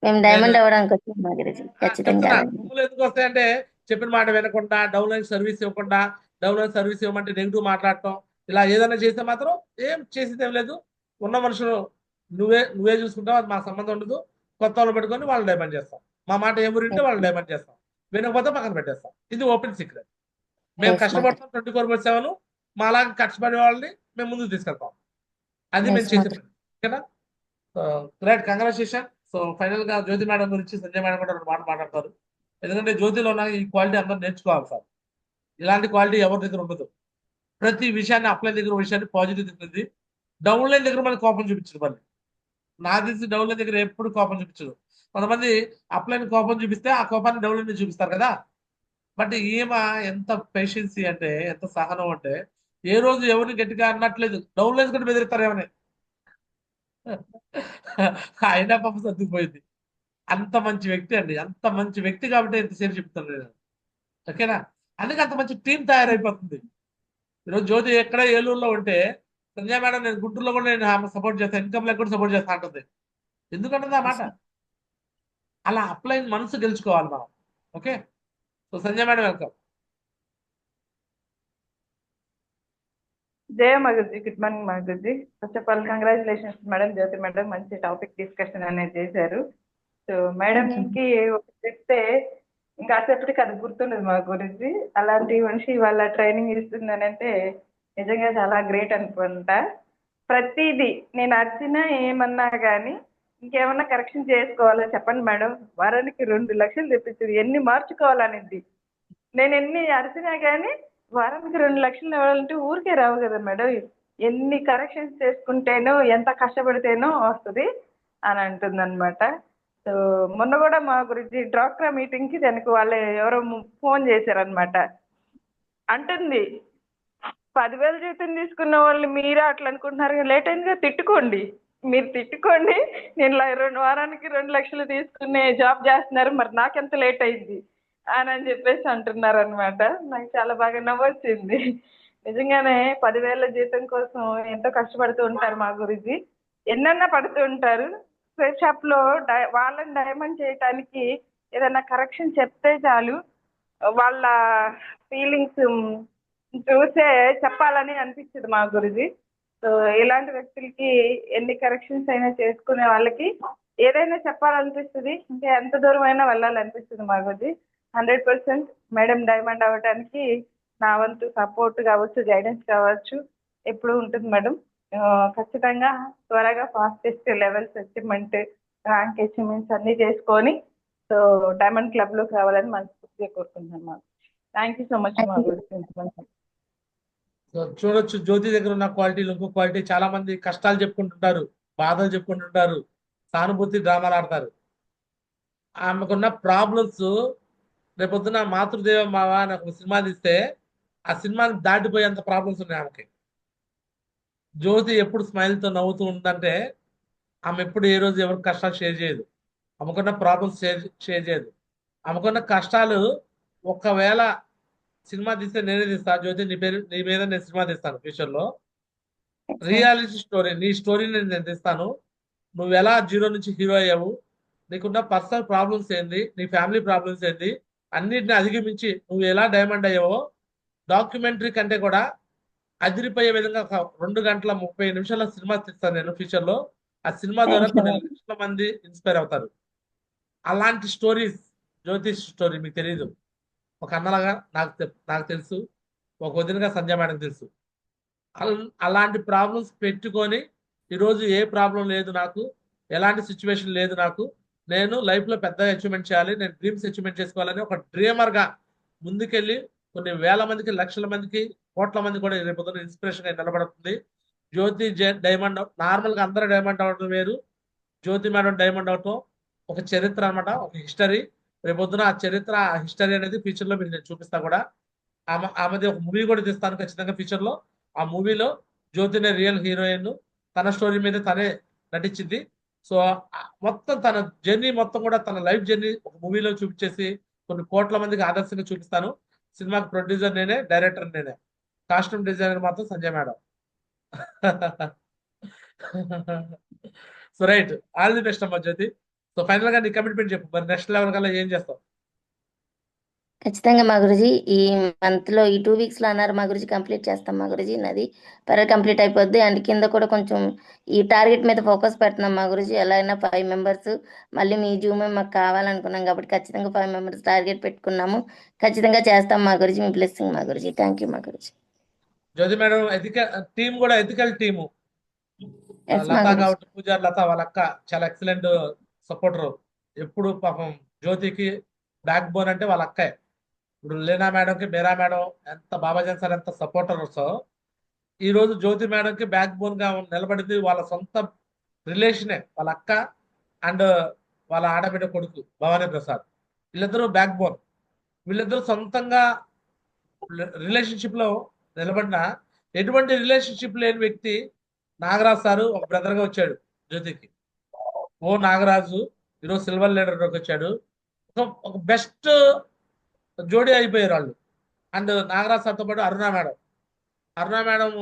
మేము డైమండ్ అవ్వడానికి వచ్చాం మా గురించి. ఖచ్చితంగా చెప్తున్నా, కొమ్ములు ఎందుకు వస్తాయంటే చెప్పిన మాట వినకుండా, డౌన్ లైన్ సర్వీస్ ఇవ్వకుండా, డౌన్ లైన్ సర్వీస్ ఇవ్వమంటే నెగిటివ్ మాట్లాడటం, ఇలా ఏదైనా చేస్తే మాత్రం ఏం చేసేది ఏం లేదు. ఉన్న మనుషులు నువ్వే చూసుకుంటావు, అది మాకు సంబంధం ఉండదు. కొత్త వాళ్ళు పెట్టుకొని వాళ్ళు డైమండ్ చేస్తాం. మా మాట ఏం వింటే వాళ్ళు డైమండ్ చేస్తాం, వినకపోతే పక్కన పెట్టేస్తాం. ఇది ఓపెన్ సీక్రెట్. మేము Yes, కష్టపడతాం 24/7. మా అలాగే కష్టపడే వాళ్ళని మేము ముందుకు తీసుకెళ్తాం. అది మేము Yes, చేసే madam. పని. ఓకేనా? Great, congratulation. సో ఫైనల్ గా జ్యోతి మేడం గురించి సంజయ్ మేడం కూడా 2 మాటలు మాట్లాడతారు. ఎందుకంటే జ్యోతిలో ఉన్న ఈ క్వాలిటీ అందరూ నేర్చుకోవాలి సార్. ఇలాంటి క్వాలిటీ ఎవరి దగ్గర ఉండదు. ప్రతి విషయాన్ని అప్లైన్ దగ్గర విషయాన్ని పాజిటివ్ తీసుకుంది, డౌన్ లైన్ దగ్గర మనకి కోపం చూపించింది. మళ్ళీ నాకు తెలిసి డౌన్లైన్ దగ్గర ఎప్పుడు కోపం చూపించదు. కొంతమంది అప్లైన్ కోపం చూపిస్తే ఆ కోపాన్ని డౌన్లైన్ మీద చూపిస్తారు కదా. బట్ ఈమె ఎంత పేషెన్సీ అంటే, ఎంత సహనం అంటే, ఏ రోజు ఎవరిని గట్టిగా అన్నట్లేదు. డౌన్లైన్స్ కూడా బెదిరిస్తారు ఏమని. అయినా పాపం సర్దుకుపోయింది. అంత మంచి వ్యక్తి అండి, అంత మంచి వ్యక్తి కాబట్టి ఎంతసేపు చెప్తాను నేను. ఓకేనా. అందుకే అంత మంచి టీం తయారైపోతుంది. ఈరోజు జ్యోతి ఎక్కడ ఏలూరులో ఉంటే, సంజయ్ మేడం నేను గుంటూరులో కూడా నేను ఆమె సపోర్ట్ చేస్తాను, ఇన్కమ్ లెక్క కూడా సపోర్ట్ చేస్తా అంటుంది. ఎందుకంటుంది ఆ మాట? అలా అప్లైన్ మనసు గెలుచుకోవాలి మనం. Okay. So Sanjay madam welcome. జయ మగుజీ, గుడ్ మార్నింగ్ మగుజీ. First of all congratulations madam, Jyothi madam, మంచి టాపిక్ డిస్కషన్ అనేది చేశారు. సో మేడంకి ఒకటి చెప్తే ఇంకా అసేపటికి అది గుర్తుండదు మా గురించి. అలాంటి మనిషి వాళ్ళ ట్రైనింగ్ ఇస్తుందని అంటే నిజంగా చాలా గ్రేట్ అనుకుంటా. ప్రతిదీ నేను అర్చినా ఏమన్నా కానీ ఇంకేమన్నా కరెక్షన్ చేసుకోవాలో చెప్పండి మేడం, వారానికి 2 లక్షలు తెప్పించింది, ఎన్ని మార్చుకోవాలనేది. నేను ఎన్ని అరిచినా కానీ వారానికి 2 లక్షలు ఇవ్వాలంటే ఊరికే రావు కదా మేడం. ఎన్ని కరెక్షన్స్ చేసుకుంటేనో ఎంత కష్టపడితేనో వస్తుంది అని అంటుంది అనమాట. సో మొన్న కూడా మా గురించి డ్వాక్రా మీటింగ్కి దానికి వాళ్ళు ఎవరో ఫోన్ చేశారనమాట. అంటుంది 10,000 జీతం తీసుకున్న వాళ్ళు మీరే అట్లా అనుకుంటున్నారు, లేట్ అయిందిగా తిట్టుకోండి, మీరు తిట్టుకోండి. నేను వారానికి 2 లక్షలు తీసుకునే జాబ్ చేస్తున్నారు, మరి నాకెంత లేట్ అయింది అని చెప్పేసి అంటున్నారు అనమాట. నాకు చాలా బాగా నవ్వొచ్చింది. నిజంగానే 10,000 జీతం కోసం ఎంతో కష్టపడుతూ ఉంటారు మా గురించి, ఎన్నన్నా పడుతూ ఉంటారు. స్క్వేర్ షాప్ లో వాళ్ళని డైమండ్ చేయటానికి ఏదైనా కరెక్షన్ చెప్తే చాలు, వాళ్ళ ఫీలింగ్స్ చూసే చెప్పాలని అనిపించదు మా గురించి. సో ఇలాంటి వ్యక్తులకి ఎన్ని కరెక్షన్స్ అయినా చేసుకునే వాళ్ళకి ఏదైనా చెప్పాలనిపిస్తుంది, ఇంకా ఎంత దూరం అయినా వెళ్ళాలనిపిస్తుంది మా గురించి. 100% మేడం డైమండ్ అవ్వడానికి నా వంతు సపోర్ట్ కావచ్చు, గైడెన్స్ కావచ్చు ఎప్పుడు ఉంటుంది మేడం. ఖచ్చితంగా త్వరగా fastest levels achievement, rank achievements అన్నీ చేసుకొని సో డైమండ్ క్లబ్లోకి రావాలని మనస్ఫూర్తిగా కోరుకుంటున్నాను మాకు. థ్యాంక్ యూ సో మచ్ మా గురించి. సో చూడొచ్చు జ్యోతి దగ్గర ఉన్న క్వాలిటీలు, ఇంకో క్వాలిటీ. చాలా మంది కష్టాలు చెప్పుకుంటుంటారు, బాధలు చెప్పుకుంటుంటారు, సానుభూతి డ్రామాలు ఆడతారు. ఆమెకున్న ప్రాబ్లమ్స్, రేపొద్దున మాతృదేవ మావ అని ఒక సినిమా తీస్తే ఆ సినిమాని దాటిపోయేంత ప్రాబ్లమ్స్ ఉన్నాయి ఆమెకి. జ్యోతి ఎప్పుడు స్మైల్తో నవ్వుతూ ఉందంటే, ఆమె ఎప్పుడు ఏ రోజు ఎవరికి కష్టాలు షేర్ చేయదు, ఆమెకున్న ప్రాబ్లమ్స్ షేర్ చేయదు. ఆమెకున్న కష్టాలు, ఒకవేళ సినిమా తీస్తే నేనే తీస్తా జ్యోతి, నీ మీద నేను సినిమా తీస్తాను ఫ్యూచర్లో. రియాలిటీ స్టోరీ, నీ స్టోరీని నేను తీస్తాను. నువ్వు ఎలా జీరో నుంచి హీరో అయ్యావు, నీకున్న పర్సనల్ ప్రాబ్లమ్స్ ఏంది, నీ ఫ్యామిలీ ప్రాబ్లమ్స్ ఏంది, అన్నిటిని అధిగమించి నువ్వు ఎలా డైమండ్ అయ్యావో డాక్యుమెంటరీ కంటే కూడా అదిరిపోయే విధంగా ఒక 2 గంటల 30 నిమిషాల సినిమా తీస్తాను నేను ఫ్యూచర్లో. ఆ సినిమా ద్వారా కొన్ని లక్షల మంది ఇన్స్పైర్ అవుతారు. అలాంటి స్టోరీస్ జ్యోతిష్ స్టోరీ మీకు తెలియదు. ఒక అన్నలాగా నాకు తెలుసు, ఒక వదినగా సంజయ్ మేడం తెలుసు. అలాంటి ప్రాబ్లమ్స్ పెట్టుకొని ఈరోజు ఏ ప్రాబ్లం లేదు నాకు, ఎలాంటి సిచ్యువేషన్ లేదు నాకు, నేను లైఫ్లో పెద్ద అచీవ్మెంట్ చేయాలి, నేను డ్రీమ్స్ అచీవ్మెంట్ చేసుకోవాలని ఒక డ్రీమర్గా ముందుకెళ్ళి కొన్ని వేల మందికి, లక్షల మందికి, కోట్ల మంది కూడా రేపు ఇన్స్పిరేషన్గా నిలబడుతుంది. జ్యోతి డైమండ్. నార్మల్గా అందరూ డైమండ్ అవడం వేరు, జ్యోతి మేడం డైమండ్ అవటం ఒక చరిత్ర అనమాట, ఒక హిస్టరీ. రేపొద్దున ఆ చరిత్ర, ఆ హిస్టరీ అనేది ఫ్యూచర్లో మీకు నేను చూపిస్తా కూడా. ఆమెది ఒక మూవీ కూడా తీస్తాను ఖచ్చితంగా ఫ్యూచర్లో. ఆ మూవీలో జ్యోతినే రియల్ హీరోయిన్, తన స్టోరీ మీద తనే నటించింది. సో మొత్తం తన జర్నీ మొత్తం కూడా, తన లైఫ్ జర్నీ ఒక మూవీలో చూపించేసి కొన్ని కోట్ల మందికి ఆదర్శంగా చూపిస్తాను. సినిమాకి ప్రొడ్యూసర్ నేనే, డైరెక్టర్ నేనే, కాస్ట్యూమ్ డిజైనర్ మాత్రం Sanjay madam. So right, all the best అమ్మా జ్యోతి. సో ఫైనల్ గా నీ కమిట్మెంట్ చెప్పు, మరి నెక్స్ట్ లెవెల్ కల్లా ఏం చేస్తావు? ఖచ్చితంగా మా గురుజీ, ఈ మంత్లో ఈ 2 వీక్స్లో అన్నారు మా గురుజీ, కంప్లీట్ చేస్తాం మా గురుజీ. నాది కంప్లీట్ అయిపోద్ది. అండ్ కింద కూడా కొంచెం ఈ టార్గెట్ మీద ఫోకస్ పెడుతున్నాం మా గురుజీ. ఎలా అయినా 5 మెంబర్స్ మళ్ళీ మీ జూమే మాకు కావాలనుకున్నాం కాబట్టి ఖచ్చితంగా 5 మెంబర్స్ టార్గెట్ పెట్టుకున్నాము. ఖచ్చితంగా చేస్తాం మా గురుజీ. మీ బ్లెస్సింగ్ మా గురుజీ. థ్యాంక్ యూ మా గురుజీ. జ్యోతి మేడం టీం కూడా ఎథికల్ టీము. ఎస్ మా లత గురుజీ. కాబట్టి పూజారి లత వాళ్ళ అక్క చాలా ఎక్సలెంట్ సపోర్టర్. ఎప్పుడు పాపం జ్యోతికి బ్యాక్ బోన్ అంటే వాళ్ళ అక్కే. ఇప్పుడు లీనా మేడంకి మీరా మేడం ఎంత, బాబాజన్ సార్ ఎంత సపోర్టర్. సో ఈ రోజు జ్యోతి మేడంకి బ్యాక్ బోన్ గా నిలబడింది వాళ్ళ సొంత రిలేషనే వాళ్ళ అక్క అండ్ వాళ్ళ ఆడబిడ్డ కొడుకు భవానీ ప్రసాద్. వీళ్ళిద్దరూ బ్యాక్ బోన్. వీళ్ళిద్దరూ సొంతంగా రిలేషన్షిప్ లో నిలబడిన ఎటువంటి రిలేషన్షిప్ లేని వ్యక్తి నాగరాజు సారు ఒక బ్రదర్ గా వచ్చాడు జ్యోతికి. ఓ నాగరాజు ఈరోజు సిల్వర్ లీడర్లోకి వచ్చాడు. ఒక బెస్ట్ జోడీ అయిపోయారు వాళ్ళు. అండ్ నాగరాజు సార్తో పాటు అరుణ మేడం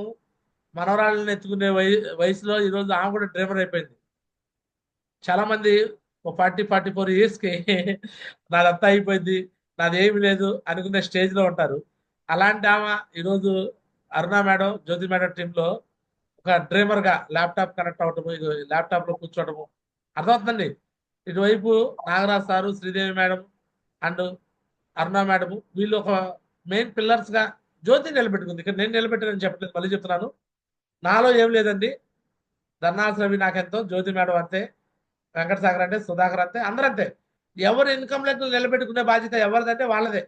మనవరాళ్ళని ఎత్తుకునే వయసులో ఈరోజు ఆమె కూడా డ్రైవర్ అయిపోయింది. చాలా మంది ఓ 44 ఇయర్స్కి నాదంతా అయిపోయింది, నాది ఏమి లేదు అనుకునే స్టేజ్ లో ఉంటారు. అలాంటి ఆమె ఈరోజు అరుణ మేడం, జ్యోతి మేడం టీంలో ఒక డ్రైవర్ గా ల్యాప్టాప్ కనెక్ట్ అవటము, ల్యాప్టాప్ లో కూర్చోవటము అర్థమవుతుందండి. ఇటువైపు Nagaraj sir, Sridevi madam and Aruna madam వీళ్ళు ఒక మెయిన్ పిల్లర్స్ గా జ్యోతి నిలబెట్టుకుంది. ఇక్కడ నేను నిలబెట్టానని చెప్పలేదు, మళ్ళీ చెప్తున్నాను. నాలో ఏం లేదండి. ధర్నాస్ రవి నాకెంతో, జ్యోతి మేడం అంతే, వెంకటసాగర్ అంటే, సుధాకర్ అంతే, అందరూ అంతే. ఎవరు ఇన్కమ్ లెక్కలు నిలబెట్టుకునే బాధ్యత ఎవరిదంటే వాళ్ళదే.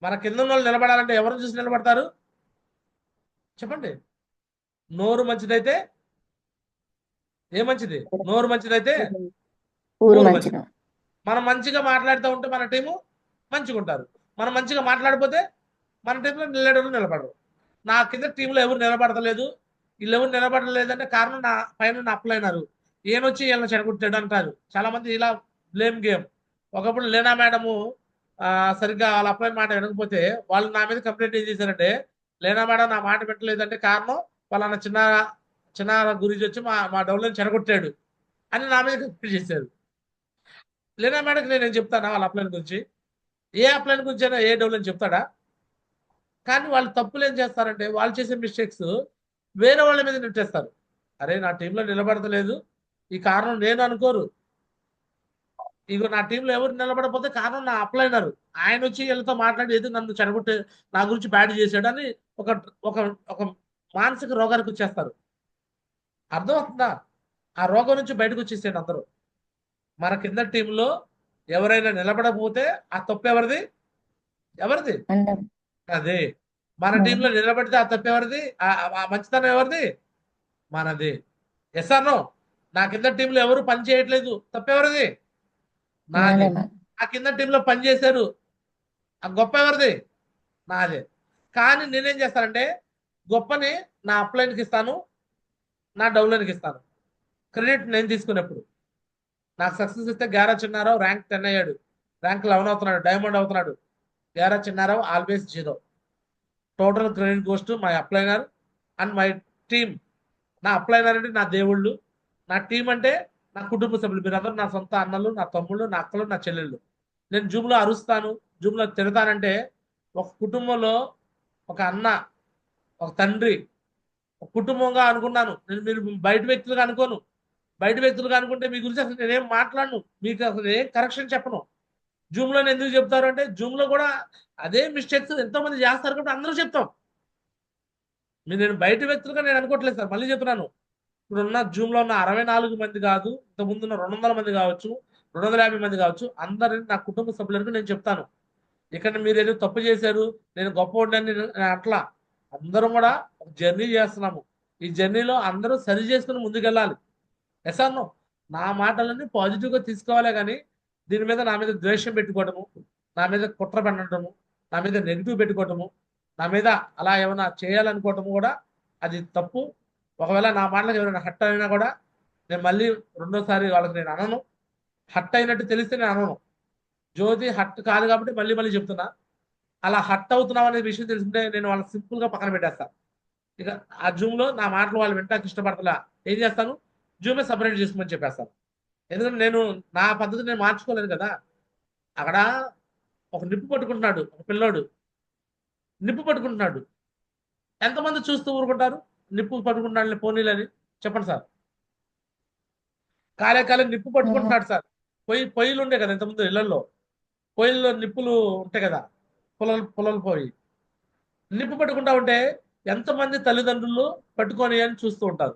మన కింద ఉన్న వాళ్ళు నిలబడాలంటే ఎవరిని చూసి నిలబడతారు చెప్పండి? నోరు మంచిదైతే ఏ మంచిది? నోరు మంచిదైతే ఊరు ఊరు మంచిది. మంచిది. మనం మంచిగా మాట్లాడుతూ ఉంటే మన టీము మంచిగా ఉంటారు. మనం మంచిగా మాట్లాడిపోతే మన టీంలో లీడర్లు నిలబడరు. నా కింద టీంలో ఎవరు నిలబడతలేదు. వీళ్ళు ఎవరు నిలబడలేదంటే కారణం నా పైన అప్లైనరు. ఈయనొచ్చి వీళ్ళని చెడగొట్టాడు అంటారు చాలా మంది. ఇలా బ్లేమ్ గేమ్. ఒకప్పుడు లీనా మేడము సరిగ్గా వాళ్ళ అప్లైన్ మాట వినకపోతే వాళ్ళు నా మీద కంప్లైంట్ ఏం చేశారంటే, లీనా మేడం నా మాట పెట్టలేదంటే కారణం వాళ్ళ చిన్న గురించి వచ్చి మా మా డౌన్లైన్ చెడగొట్టాడు అని నా మీద కంప్లైంట్ చేశారు. లీనా మేడంకి నేను చెప్తానా వాళ్ళ అప్లైన్ గురించి? ఏ అప్లైన్ గురించి అయినా ఏ డౌన్లైన్ చెప్తాడా? కానీ వాళ్ళు తప్పులు ఏం చేస్తారంటే, వాళ్ళు చేసే మిస్టేక్స్ వేరే వాళ్ళ మీద నెట్టేస్తారు. అరే నా టీంలో నిలబడతలేదు, ఈ కారణం నేను అనుకోరు. ఇగో నా టీంలో ఎవరు నిలబడకపోతే కారణం నా అప్లైనర్. ఆయన వచ్చి వీళ్ళతో మాట్లాడి ఏదో నన్ను చెడగొట్టే, నా గురించి బ్యాడ్ చేశాడు అని ఒక ఒక ఒక మానసిక రోగానికి వచ్చేస్తారు. అర్థమవుతుందా? ఆ రోగం నుంచి బయటకు వచ్చేసాడు అందరూ. మన కింద టీంలో ఎవరైనా నిలబడకపోతే ఆ తప్పు ఎవరిది? అందరం అదే. మన టీంలో నిలబడితే ఆ తప్పు ఎవరిది? ఆ మంచితనం ఎవరిది? మనది. Yes or no? నా కింద టీంలో ఎవరు పని చేయట్లేదు, తప్పెవరిది? నాది. నాదే. ఆ కింద టీంలో పని చేశారు, ఆ గొప్ప ఎవరిది? నాదే. కానీ నేనేం చేస్తానంటే గొప్పని నా అప్లైన్కి ఇస్తాను, నా డౌన్లైన్కి ఇస్తాను. క్రెడిట్ నేను తీసుకున్నప్పుడు నాకు సక్సెస్ ఇస్తే గ్యారా చిన్నారావు ర్యాంక్ 10 అయ్యాడు, ర్యాంక్ 11 అవుతున్నాడు, డైమండ్ అవుతున్నాడు. గ్యారా Chinnarao always 0. Total credit goes to my upliner and my team. నా అప్లైనర్ అంటే నా దేవుళ్ళు, నా టీం అంటే నా కుటుంబ సభ్యులు. మీరందరూ నా సొంత అన్నలు, నా తమ్ముళ్ళు, నా అక్కలు, నా చెల్లెళ్ళు. నేను జూమ్లో అరుస్తాను, జూమ్లో తిడతానంటే ఒక కుటుంబంలో ఒక అన్న, ఒక తండ్రి, ఒక కుటుంబంగా అనుకున్నాను నేను. మీరు బయట వ్యక్తులుగా అనుకోను. బయట వ్యక్తులుగా అనుకుంటే మీ గురించి అసలు నేనేం మాట్లాడను, మీకు అసలు ఏం కరెక్షన్ చెప్పను. జూమ్లో ఎందుకు చెప్తారు అంటే, జూమ్లో కూడా అదే మిస్టేక్స్ ఎంతో మంది చేస్తారు కాబట్టి అందరూ చెప్తాం. నేను బయట వ్యక్తులుగా నేను అనుకోవట్లేదు సార్, మళ్ళీ చెప్తున్నాను. ఇప్పుడున్న జూమ్లో ఉన్న 64 మంది కాదు, ఇంతకుముందున్న 200 మంది కావచ్చు, 250 మంది కావచ్చు, అందరిని నా కుటుంబ సభ్యులకు నేను చెప్తాను. ఇక్కడ మీరు ఏదో తప్పు చేశారు, నేను గొప్పవాడిని నేను అట్లా. అందరం కూడా ఒక జర్నీ చేస్తున్నాము. ఈ జర్నీలో అందరూ సరి చేసుకుని ముందుకెళ్ళాలి. Yes or no? నా మాటలన్నీ పాజిటివ్గా తీసుకోవాలే కానీ దీని మీద నా మీద ద్వేషం పెట్టుకోవటము, నా మీద కుట్ర పెట్టడము, నా మీద నెగిటివ్ పెట్టుకోవటము, నా మీద అలా ఏమైనా చేయాలనుకోవటము కూడా అది తప్పు. ఒకవేళ నా మాటలకు ఎవరైనా హట్ అయినా కూడా నేను మళ్ళీ రెండోసారి వాళ్ళకి నేను అనను. హట్ అయినట్టు తెలిస్తే నేను అనను. జ్యోతి హట్ కాదు కాబట్టి మళ్ళీ మళ్ళీ చెప్తున్నా. అలా హట్ అవుతున్నాం అనే విషయం తెలిసింటే నేను వాళ్ళని సింపుల్గా పక్కన పెట్టేస్తాను. ఇక ఆ జూమ్లో నా మాటలు వాళ్ళు వింటానికి ఇష్టపడతలా, ఏం చేస్తాను? జూమే సపరేట్ చేసుకోమని చెప్పేస్తాను. ఎందుకంటే నేను నా పద్ధతి నేను మార్చుకోలేను కదా. అక్కడ ఒక నిప్పు పట్టుకుంటున్నాడు, ఒక పిల్లోడు నిప్పు పట్టుకుంటున్నాడు. ఎంతమంది చూస్తూ ఊరుకుంటారు? నిప్పు పట్టుకుంటున్నాడు పోనీలని చెప్పండి సార్. కాలే నిప్పు పట్టుకుంటున్నాడు సార్. పొయ్యిలు ఉండే కదా ఇంతకుముందు ఇళ్లలో, పొయ్యిల్లో నిప్పులు ఉంటాయి కదా, పొలలు పోయి నిప్పు పట్టుకుంటా ఉంటే ఎంతమంది తల్లిదండ్రులు పట్టుకొని అని చూస్తూ ఉంటారు?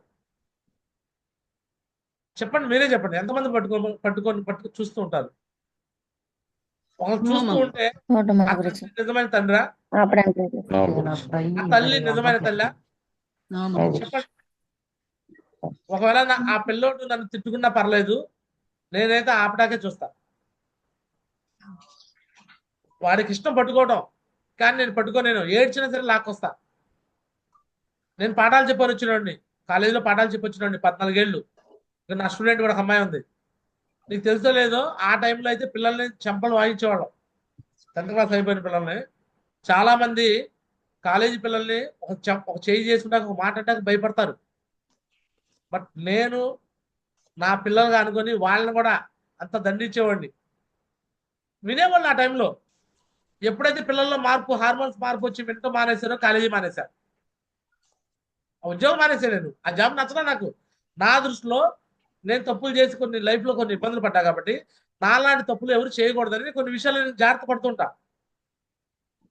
చెప్పండి, మీరే చెప్పండి. ఎంతమంది పట్టుకొని చూస్తూ ఉంటారు? ఒకరు చూస్తూ ఉంటే ఆ తండ్రి నిజమైన తండ్రా? ఆ తల్లి నిజమైన తల్లా? చెప్పండి. ఒకవేళ ఆ పిల్లోడు నన్ను తిట్టుకున్నా పర్లేదు, నేనైతే ఆపడాకే చూస్తా. వాడికి ఇష్టం పట్టుకోవడం, కానీ నేను పట్టుకోలేను. ఏడ్చినా సరే లాక్కొస్తా. నేను పాఠాలు చెప్పని వచ్చినోడిని, కాలేజీలో పాఠాలు చెప్పొచ్చినోడిని 14 ఏళ్ళు. ఇక్కడ నా స్టూడెంట్ కూడా ఒక అమ్మాయి ఉంది. నీకు తెలుసో లేదో, ఆ టైంలో అయితే పిల్లల్ని చెంపలు వాయించేవాళ్ళం. 10th క్లాస్ అయిపోయిన పిల్లల్ని. చాలా మంది కాలేజీ పిల్లల్ని ఒక చేయి చేసుకుంటాక ఒక మాట అంటాక భయపడతారు. బట్ నేను నా పిల్లలుగా అనుకొని వాళ్ళని కూడా అంత దండించేవాడిని. వినేవాళ్ళు ఆ టైంలో. ఎప్పుడైతే పిల్లల్లో మార్పు, హార్మోన్స్ మార్పు వచ్చి వింటూ మానేశారో కాలేజీ మానేశారు. ఆ ఉద్యోగం మానేశాను నేను. ఆ జాబ్ నచ్చడా నాకు. నా దృష్టిలో నేను తప్పులు చేసి కొన్ని లైఫ్లో కొన్ని ఇబ్బందులు పడ్డా కాబట్టి నాలాంటి తప్పులు ఎవరు చేయకూడదని కొన్ని విషయాలు నేను జాగ్రత్త పడుతుంటా.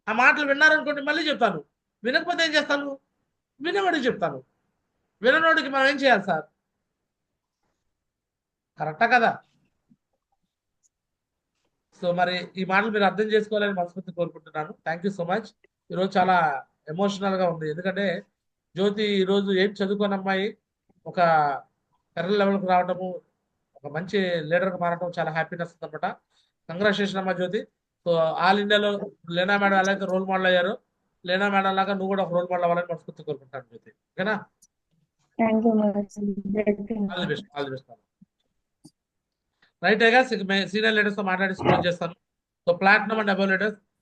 ఆ మాటలు విన్నారనుకోండి మళ్ళీ చెప్తాను. వినకపోతే ఏం చేస్తాను? వినేవాడికి చెప్తాను. విననోడికి మనం ఏం చేయాలి సార్? కరెక్టా కదా? సో మరి ఈ మాటలు మీరు అర్థం చేసుకోవాలని మనస్ఫూర్తి కోరుకుంటున్నాను. Thank you so much. ఈరోజు చాలా ఎమోషనల్ గా ఉంది. ఎందుకంటే జ్యోతి ఈరోజు ఏం చదువుకున్న అమ్మాయి ఒక ఫెడరల్ లెవెల్కి రావడము, ఒక మంచి లీడర్గా మారడం చాలా హ్యాపీనెస్ ఉందన్నమాట. కంగ్రాచులేషన్ అమ్మా జ్యోతి. సో ఆల్ ఇండియాలో లేనా మేడం ఎలా అయితే రోల్ మోడల్ అయ్యారో, లేనా మేడం లాగా నువ్వు కూడా ఒక రోల్ మోడల్ అవ్వాలని మనస్ఫూర్తి కోరుకుంటాను జ్యోతి. ఓకేనా? Thank you madam. All the best. All the best. Right గా సీనియర్ లీడర్స్ తో మాట్లాడి క్లోజ్ చేస్తాను. So platinum and above leaders